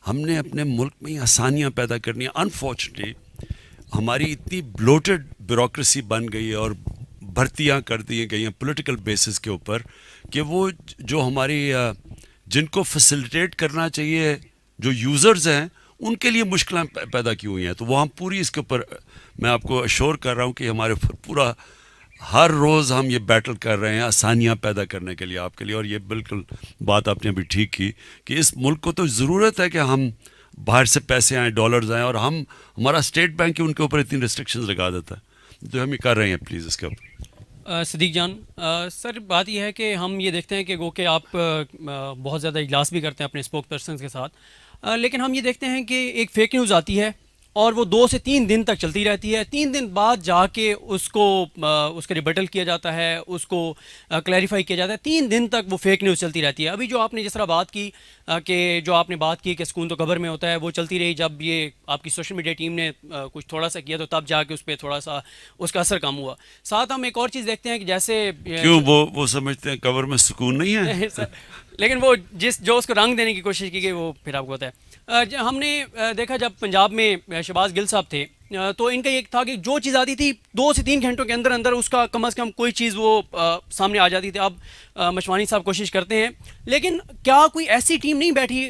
ہم نے اپنے ملک میں ہی آسانیاں پیدا کرنی ہیں. انفارچونیٹلی ہماری اتنی بلوٹڈ بیوروکریسی بن گئی ہے اور بھرتیاں کر دی گئی ہیں پولیٹیکل بیسس کے اوپر کہ وہ جو ہماری جن کو فیسیلیٹیٹ کرنا چاہیے جو یوزرز ہیں ان کے لیے مشکلیں پیدا کی ہوئی ہیں. تو وہ ہم پوری اس کے اوپر میں آپ کو اشور کر رہا ہوں کہ ہمارے پورا ہر روز ہم یہ بیٹل کر رہے ہیں آسانیاں پیدا کرنے کے لیے آپ کے لیے. اور یہ بالکل بات آپ نے ابھی ٹھیک کی کہ اس ملک کو تو ضرورت ہے کہ ہم باہر سے پیسے آئیں, ڈالرز آئیں, اور ہمارا اسٹیٹ بینک ان کے اوپر اتنی ریسٹرکشنز لگا دیتا ہے. تو ہم یہ کر رہے ہیں پلیز اس کے اوپر. صدیق جان سر, بات یہ ہے کہ ہم یہ دیکھتے ہیں کہ گو کہ آپ بہت زیادہ اجلاس بھی کرتے ہیں اپنے اسپوک پرسنس کے ساتھ, لیکن ہم یہ دیکھتے ہیں کہ ایک فیک نیوز آتی ہے اور وہ 2 سے 3 دن تک چلتی رہتی ہے. 3 دن بعد جا کے اس کا ریبٹل کیا جاتا ہے, اس کو کلیریفائی کیا جاتا ہے. 3 دن تک وہ فیک نیوز چلتی رہتی ہے. ابھی جو آپ نے جس طرح بات کی کہ سکون تو قبر میں ہوتا ہے, وہ چلتی رہی. جب یہ آپ کی سوشل میڈیا ٹیم نے کچھ تھوڑا سا کیا تو تب جا کے اس پہ تھوڑا سا اس کا اثر کم ہوا. ساتھ ہم ایک اور چیز دیکھتے ہیں کہ جیسے کیوں وہ سمجھتے ہیں قبر میں سکون نہیں ہے لیکن وہ جو اس کو رنگ دینے کی کوشش کی گئی وہ پھر آپ کو ہوتا ہے. ہم نے دیکھا جب پنجاب میں شہباز گل صاحب تھے تو ان کا یہ تھا کہ جو چیز آتی تھی 2 سے 3 گھنٹوں کے اندر اندر اس کا کم از کم کوئی چیز وہ سامنے آ جاتی تھی. اب مشوانی صاحب کوشش کرتے ہیں, لیکن کیا کوئی ایسی ٹیم نہیں بیٹھی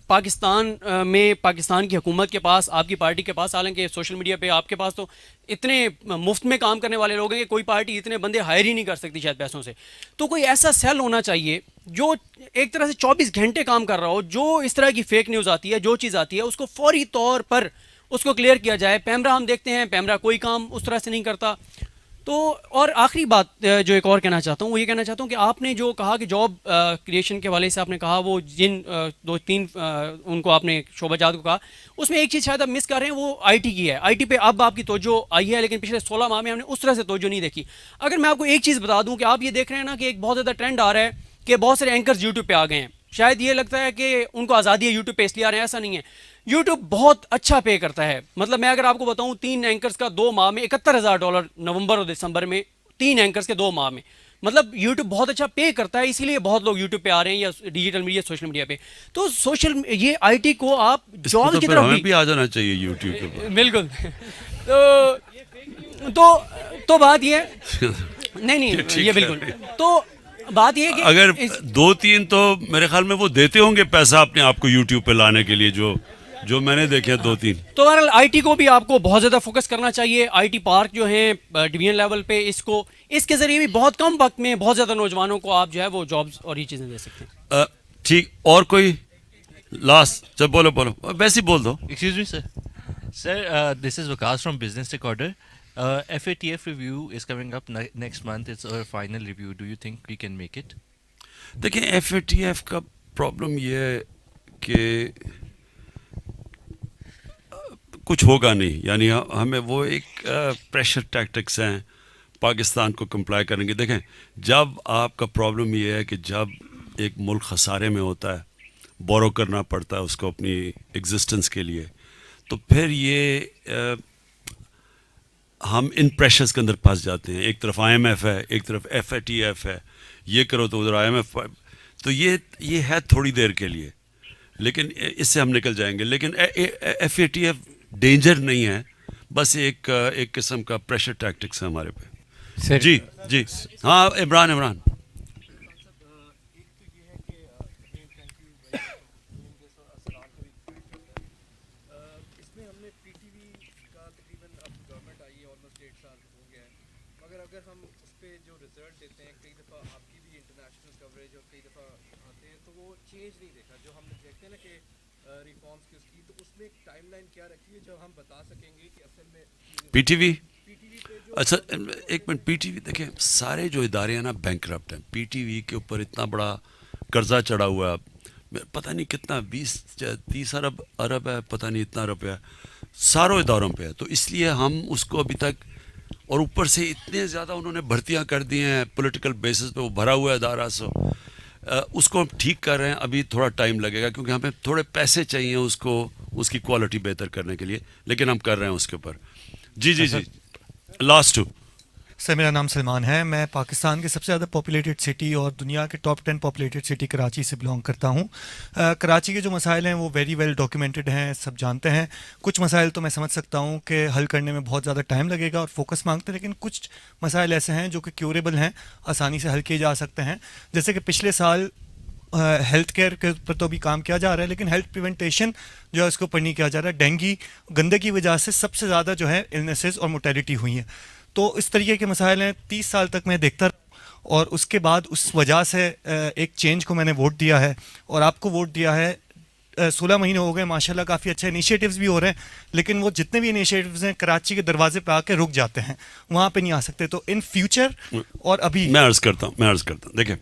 پاکستان میں, پاکستان کی حکومت کے پاس, آپ کی پارٹی کے پاس, حالانکہ سوشل میڈیا پہ آپ کے پاس تو اتنے مفت میں کام کرنے والے لوگ ہیں کہ کوئی پارٹی اتنے بندے ہائر ہی نہیں کر سکتی شاید پیسوں سے. تو کوئی ایسا سیل ہونا چاہیے جو ایک طرح سے 24 گھنٹے کام کر رہا ہو, جو اس طرح کی فیک نیوز آتی ہے, جو چیز آتی ہے اس کو فوری طور پر اس کو کلیئر کیا جائے. پیمرا ہم دیکھتے ہیں, پیمرا کوئی کام اس طرح سے نہیں کرتا. تو اور آخری بات جو ایک اور کہنا چاہتا ہوں وہ یہ کہنا چاہتا ہوں کہ آپ نے جو کہا کہ جاب کریشن کے حوالے سے آپ نے کہا وہ جن 2-3 ان کو آپ نے شعبہ جات کو کہا, اس میں ایک چیز شاید آپ مس کر رہے ہیں, وہ آئی ٹی کی ہے. آئی ٹی پہ اب آپ کی توجہ آئی ہے, لیکن پچھلے 16 ماہ میں ہم نے اس طرح سے توجہ نہیں دیکھی. اگر میں آپ کو ایک چیز بتا دوں کہ آپ یہ دیکھ رہے ہیں نا کہ ایک بہت زیادہ ٹرینڈ آ رہا ہے کہ بہت سارے اینکرز یوٹیوب پہ آ گئے ہیں. شاید یہ لگتا ہے کہ ان کو آزادی ہے یوٹیوب پہ اس لیے آ رہے ہیں, ایسا نہیں ہے. یوٹیوب بہت اچھا پے کرتا ہے. مطلب میں اگر آپ کو بتاؤں 3 اینکرز کا 2 ماہ میں $71,000 نومبر اور دسمبر میں, 3 اینکرز کے 2 ماہ میں. مطلب یوٹیوب بہت اچھا پے کرتا ہے, اسی لیے بہت لوگ یوٹیوب پہ آ رہے ہیں یا ڈیجیٹل میڈیا سوشل میڈیا پہ. تو سوشل یہ آئی ٹی کو آپ جاب کی طرف ہمیں بھی آ جانا چاہیے یوٹیوب پہ. بالکل. تو بات یہ نہیں یہ بالکل تو بات یہ کہ اگر 2-3 تو میرے خیال میں وہ دیتے ہوں گے پیسہ اپنے آپ کو یوٹیوب پہ لانے کے لیے, جو میں نے دیکھے 2-3. تو بہرحال آئی ٹی کو بھی آپ کو بہت زیادہ فوکس کرنا چاہیے. آئی ٹی پارک جو ہیں ڈویژن لیول پہ, اس کے ذریعے بھی بہت کم وقت میں بہت زیادہ نوجوانوں کو آپ جو ہے وہ جابس اور یہ چیزیں دے سکتے ہیں. ٹھیک, اور کوئی لاسٹ جب بولو ویسے ہی بول دو. Excuse me, sir. Sir, this is Vikas from Business Recorder. FATF review is coming up next month. It's our final review. Do you think we can make it? دیکھیں FATF کا پرابلم یہ ہے کہ کچھ ہوگا نہیں, یعنی ہمیں وہ ایک پریشر ٹیکٹکس ہیں پاکستان کو کمپلائی کریں گے. دیکھیں جب آپ کا پرابلم یہ ہے کہ جب ایک ملک خسارے میں ہوتا ہے, بورو کرنا پڑتا ہے اس کو اپنی ایگزسٹنس کے لیے, تو پھر یہ ہم ان پریشرز کے اندر پھنس جاتے ہیں. ایک طرف IMF ہے, ایک طرف FATF ہے, یہ کرو تو ادھر IMF, تو یہ ہے تھوڑی دیر کے لیے, لیکن اس سے ہم نکل جائیں گے. لیکن FATF ڈینجر نہیں ہے, بس ایک قسم کا پریشر ٹیکٹکس ہے ہمارے پہ. جی ہاں عمران. پی ٹی وی, اچھا ایک منٹ, پی ٹی وی دیکھیں سارے جو ادارے ہیں نا بینکرپٹ ہیں. پی ٹی وی کے اوپر اتنا بڑا قرضہ چڑھا ہوا ہے, پتہ نہیں کتنا 20-30 ارب ہے, پتہ نہیں اتنا روپیہ ساروں اداروں پہ ہے. تو اس لیے ہم اس کو ابھی تک, اور اوپر سے اتنے زیادہ انہوں نے بھرتیاں کر دی ہیں پولیٹیکل بیسس پہ, وہ بھرا ہوا ہے ادارہ, اس کو ہم ٹھیک کر رہے ہیں. ابھی تھوڑا ٹائم لگے گا کیونکہ ہمیں تھوڑے پیسے چاہیے اس کی کوالٹی بہتر کرنے کے لیے, لیکن ہم کر رہے ہیں اس کے اوپر. جی لاسٹ. سر میرا نام سلمان ہے, میں پاکستان کے سب سے زیادہ پاپولیٹڈ سٹی اور دنیا کے ٹاپ 10 پاپولیٹڈ سٹی کراچی سے بلانگ کرتا ہوں. کراچی کے جو مسائل ہیں وہ ویری ویل ڈاکیومنٹڈ ہیں, سب جانتے ہیں. کچھ مسائل تو میں سمجھ سکتا ہوں کہ حل کرنے میں بہت زیادہ ٹائم لگے گا اور فوکس مانگتے ہیں, لیکن کچھ مسائل ایسے ہیں جو کہ کیوریبل ہیں, آسانی سے حل کیے جا سکتے ہیں. جیسے کہ پچھلے سال ہیلتھ کیئر کے پر تو بھی کام کیا جا رہا ہے, لیکن ہیلتھ پریونٹیشن جو ہے اس کے اوپر نہیں کیا جا رہا ہے. ڈینگی گندے کی وجہ سے سب سے زیادہ جو ہے النیسز اور موٹیلٹی ہوئی ہیں. تو اس طریقے کے مسائل ہیں. 30 سال تک میں دیکھتا رہا, اور اس کے بعد اس وجہ سے ایک چینج کو میں نے ووٹ دیا ہے, اور آپ کو ووٹ دیا ہے. 16 مہینے ہو گئے, ماشاء اللہ کافی اچھے انیشیٹیوز بھی ہو رہے ہیں, لیکن وہ جتنے بھی انیشیٹیوز ہیں کراچی کے دروازے پہ آ کے رک جاتے ہیں, وہاں پہ نہیں آ سکتے. تو ان فیوچر اور ابھی میں عرض کرتا ہوں دیکھیں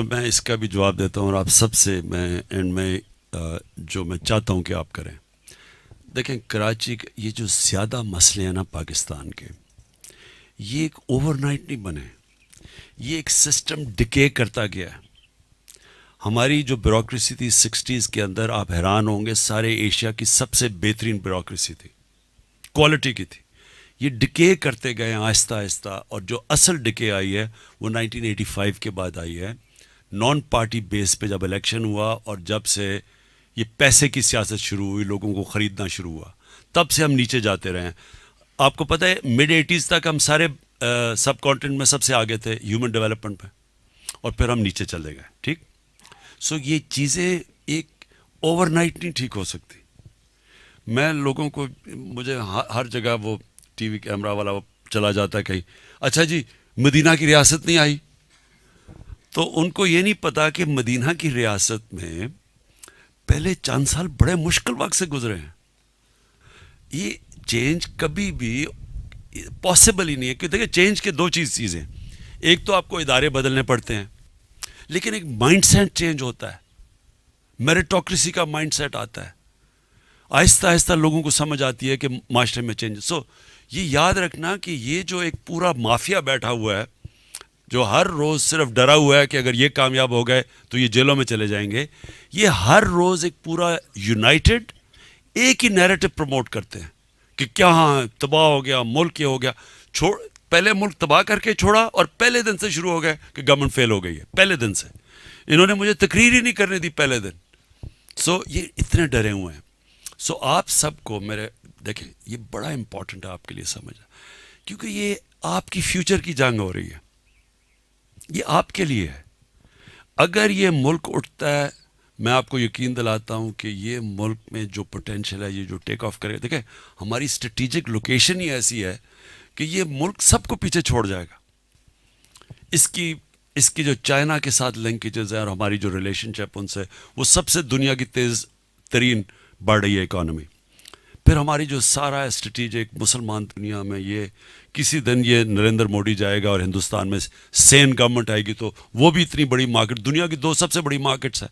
میں اس کا بھی جواب دیتا ہوں, اور آپ سب سے میں اینڈ میں جو میں چاہتا ہوں کہ آپ کریں. دیکھیں کراچی کے یہ جو زیادہ مسئلے ہیں نا پاکستان کے, یہ ایک اوور نائٹ نہیں بنے, یہ ایک سسٹم ڈکے کرتا گیا ہے. ہماری جو بیوروکریسی تھی 60s کے اندر, آپ حیران ہوں گے, سارے ایشیا کی سب سے بہترین بیوروکریسی تھی, کوالٹی کی تھی. یہ ڈکے کرتے گئے آہستہ آہستہ, اور جو اصل ڈکے آئی ہے وہ 1985 کے بعد آئی ہے. نان پارٹی بیس پہ جب الیکشن ہوا اور جب سے یہ پیسے کی سیاست شروع ہوئی, لوگوں کو خریدنا شروع ہوا, تب سے ہم نیچے جاتے رہے ہیں. آپ کو پتہ ہے مڈ 80s تک ہم سارے سب کانٹیننٹ میں سب سے آگے تھے ہیومن ڈیولپمنٹ پہ, اور پھر ہم نیچے چلے گئے. ٹھیک, یہ چیزیں ایک اوور نائٹ نہیں ٹھیک ہو سکتی. میں لوگوں کو, مجھے ہر جگہ وہ ٹی وی کیمرہ والا وہ چلا جاتا ہے کہیں, اچھا جی مدینہ کی ریاست نہیں آئی, تو ان کو یہ نہیں پتا کہ مدینہ کی ریاست میں پہلے چند سال بڑے مشکل وقت سے گزرے ہیں. یہ چینج کبھی بھی پاسبل ہی نہیں ہے, کہ دیکھیں چینج کے 2 چیزیں, ایک تو آپ کو ادارے بدلنے پڑتے ہیں, لیکن ایک مائنڈ سیٹ چینج ہوتا ہے, میریٹوکریسی کا مائنڈ سیٹ آتا ہے. آہستہ آہستہ لوگوں کو سمجھ آتی ہے کہ معاشرے میں چینج. یہ یاد رکھنا کہ یہ جو ایک پورا مافیا بیٹھا ہوا ہے, جو ہر روز صرف ڈرا ہوا ہے کہ اگر یہ کامیاب ہو گئے تو یہ جیلوں میں چلے جائیں گے, یہ ہر روز ایک پورا یونائٹڈ ایک ہی نیریٹو پروموٹ کرتے ہیں کہ کیا ہاں تباہ ہو گیا, ملک یہ ہو گیا. پہلے ملک تباہ کر کے چھوڑا اور پہلے دن سے شروع ہو گئے کہ گورنمنٹ فیل ہو گئی ہے. پہلے دن سے انہوں نے مجھے تقریر ہی نہیں کرنے دی پہلے دن. سو یہ اتنے ڈرے ہوئے ہیں. سو آپ سب کو میرے دیکھیں یہ بڑا امپورٹنٹ ہے آپ کے لیے سمجھنا, کیونکہ یہ آپ کی فیوچر کی جنگ ہو رہی ہے, یہ آپ کے لیے ہے. اگر یہ ملک اٹھتا ہے, میں آپ کو یقین دلاتا ہوں کہ یہ ملک میں جو پوٹینشیل ہے, یہ جو ٹیک آف کرے, دیکھیں ہماری اسٹریٹجک لوکیشن ہی ایسی ہے کہ یہ ملک سب کو پیچھے چھوڑ جائے گا. اس کی جو چائنا کے ساتھ لنکیجز ہیں اور ہماری جو ریلیشن شپ ان سے, وہ سب سے دنیا کی تیز ترین بڑھ رہی ہے اکانومی. پھر ہماری جو سارا اسٹریٹجک مسلمان دنیا میں, یہ کسی دن یہ نریندر موڈی جائے گا اور ہندوستان میں سین گورنمنٹ آئے گی تو وہ بھی اتنی بڑی مارکیٹ, دنیا کی 2 سب سے بڑی مارکیٹس ہیں.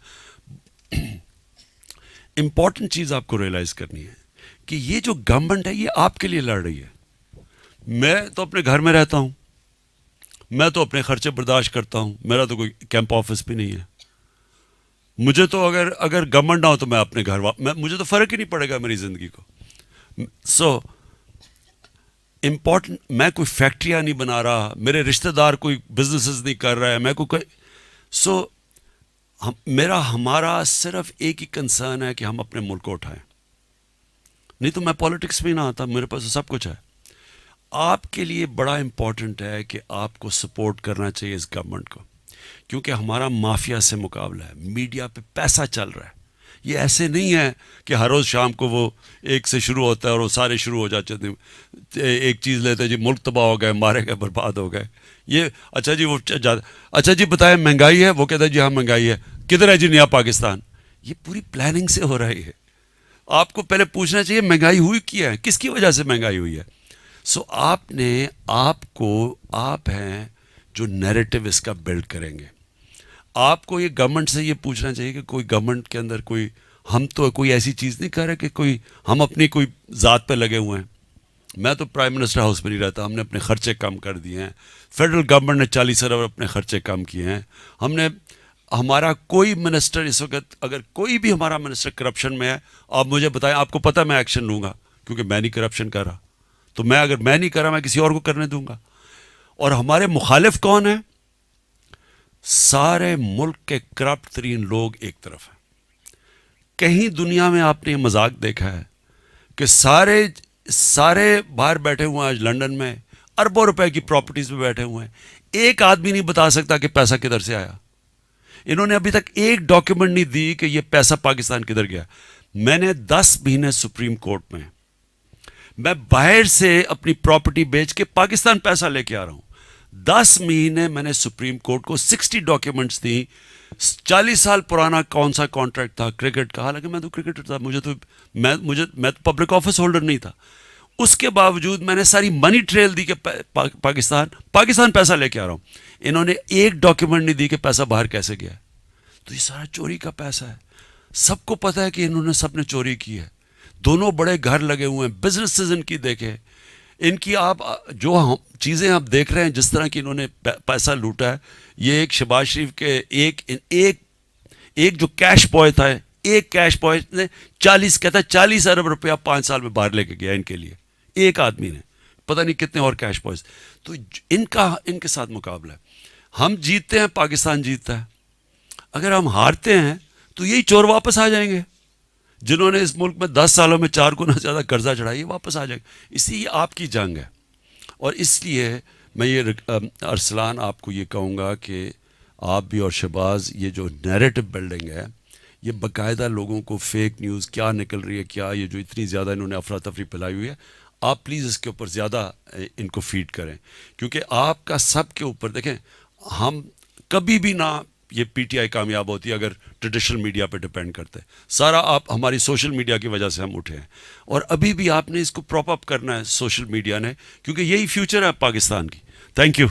امپورٹنٹ چیز آپ کو ریئلائز کرنی ہے کہ یہ جو گورنمنٹ ہے یہ آپ کے لیے لڑ رہی ہے. میں تو اپنے گھر میں رہتا ہوں, میں تو اپنے خرچے برداشت کرتا ہوں, میرا تو کوئی کیمپ آفس بھی نہیں ہے. مجھے تو اگر گورنمنٹ نہ ہو تو میں اپنے گھر مجھے تو فرق ہی نہیں پڑے گا میری زندگی کو. سو امپورٹنٹ, میں کوئی فیکٹریاں نہیں بنا رہا, میرے رشتہ دار کوئی بزنسز نہیں کر رہا ہے, میں کوئی سو ہمارا صرف ایک ہی کنسرن ہے کہ ہم اپنے ملک کو اٹھائیں. نہیں تو میں پالیٹکس میں نہ آتا, میرے پاس سب کچھ ہے. آپ کے لیے بڑا امپورٹنٹ ہے کہ آپ کو سپورٹ کرنا چاہیے اس گورنمنٹ کو, کیونکہ ہمارا مافیا سے مقابلہ ہے, میڈیا پہ پیسہ چل رہا ہے. یہ ایسے نہیں ہے کہ ہر روز شام کو وہ ایک سے شروع ہوتا ہے اور وہ سارے شروع ہو جاتے ہیں, ایک چیز لیتے ہیں جی ملک تباہ ہو گئے, مارے گئے, برباد ہو گئے. یہ اچھا جی وہ اچھا جی بتائیں مہنگائی ہے, وہ کہتا ہے جی ہاں مہنگائی ہے, کدھر ہے جی نیا پاکستان. یہ پوری پلاننگ سے ہو رہی ہے. آپ کو پہلے پوچھنا چاہیے مہنگائی ہوئی کیا ہے, کس کی وجہ سے مہنگائی ہوئی ہے. سو آپ ہیں جو نیریٹو اس کا بلڈ کریں گے. آپ کو یہ گورنمنٹ سے یہ پوچھنا چاہیے کہ کوئی گورنمنٹ کے اندر ہم تو کوئی ایسی چیز نہیں کر رہے کہ ہم اپنی کوئی ذات پہ لگے ہوئے ہیں. میں تو پرائم منسٹر ہاؤس میں نہیں رہتا, ہم نے اپنے خرچے کم کر دیے ہیں. فیڈرل گورنمنٹ نے 40 ارب اپنے خرچے کم کیے ہیں. ہمارا کوئی منسٹر اس وقت, اگر کوئی بھی ہمارا منسٹر کرپشن میں ہے, آپ مجھے بتائیں, آپ کو پتہ میں ایکشن لوں گا, کیونکہ میں نہیں کرپشن کر رہا. تو اگر میں نہیں کر رہا, میں کسی اور کو کرنے دوں گا. اور ہمارے مخالف کون ہیں؟ سارے ملک کے کرپٹ ترین لوگ ایک طرف ہیں. کہیں دنیا میں آپ نے یہ مذاق دیکھا ہے کہ سارے باہر بیٹھے ہوئے ہیں آج لنڈن میں, اربوں روپے کی پراپرٹیز میں بیٹھے ہوئے ہیں, ایک آدمی نہیں بتا سکتا کہ پیسہ کدھر سے آیا. انہوں نے ابھی تک ایک ڈاکیومنٹ نہیں دی کہ یہ پیسہ پاکستان کدھر گیا. میں نے 10 مہینے سپریم کورٹ میں باہر سے اپنی پراپرٹی بیچ کے پاکستان پیسہ لے کے آ رہا ہوں. 10 مہینے میں نے سپریم کورٹ کو 60 ڈاکیومنٹس دی. 40 سال پرانا کون سا کانٹریکٹ تھا کرکٹ کا, حالانکہ میں تو کرکٹر تھا, میں تو پبلک آفس ہولڈر نہیں تھا. اس کے باوجود میں نے ساری منی ٹریل دی کہ پاکستان پیسہ لے کے آ رہا ہوں. انہوں نے ایک ڈاکیومنٹ نہیں دی کہ پیسہ باہر کیسے گیا. تو یہ سارا چوری کا پیسہ ہے. سب کو پتہ ہے کہ انہوں نے سب نے چوری کی ہے. دونوں بڑے گھر لگے ہوئے ہیں, بزنسز ان کی دیکھیں, ان کی آپ جو چیزیں آپ دیکھ رہے ہیں, جس طرح کی انہوں نے پیسہ لوٹا ہے. یہ ایک شہباز شریف کے ایک جو کیش بوائے تھا, ایک کیش بوائے نے 40 ارب روپیہ 5 سال میں باہر لے کے گیا ان کے لیے, ایک آدمی نے. پتہ نہیں کتنے اور کیش بوائز. تو ان کے ساتھ مقابلہ ہے. ہم جیتتے ہیں, پاکستان جیتتا ہے. اگر ہم ہارتے ہیں تو یہی چور واپس آ جائیں گے جنہوں نے اس ملک میں 10 سالوں میں 4 گنا زیادہ قرضہ چڑھایا, یہ واپس آ جائے گا. اسی یہ آپ کی جنگ ہے. اور اس لیے میں یہ ارسلان آپ کو یہ کہوں گا کہ آپ بھی اور شہباز, یہ جو نیریٹو بلڈنگ ہے, یہ باقاعدہ لوگوں کو فیک نیوز کیا نکل رہی ہے, کیا یہ جو اتنی زیادہ انہوں نے افراتفری پھیلائی ہوئی ہے, آپ پلیز اس کے اوپر زیادہ ان کو فیڈ کریں. کیونکہ آپ کا سب کے اوپر دیکھیں, ہم کبھی بھی نہ یہ پی ٹی آئی کامیاب ہوتی ہے اگر ٹریڈیشنل میڈیا پہ ڈپینڈ کرتے. سارا آپ ہماری سوشل میڈیا کی وجہ سے ہم اٹھے ہیں, اور ابھی بھی آپ نے اس کو پراپ اپ کرنا ہے سوشل میڈیا نے, کیونکہ یہی فیوچر ہے پاکستان کی. Thank you.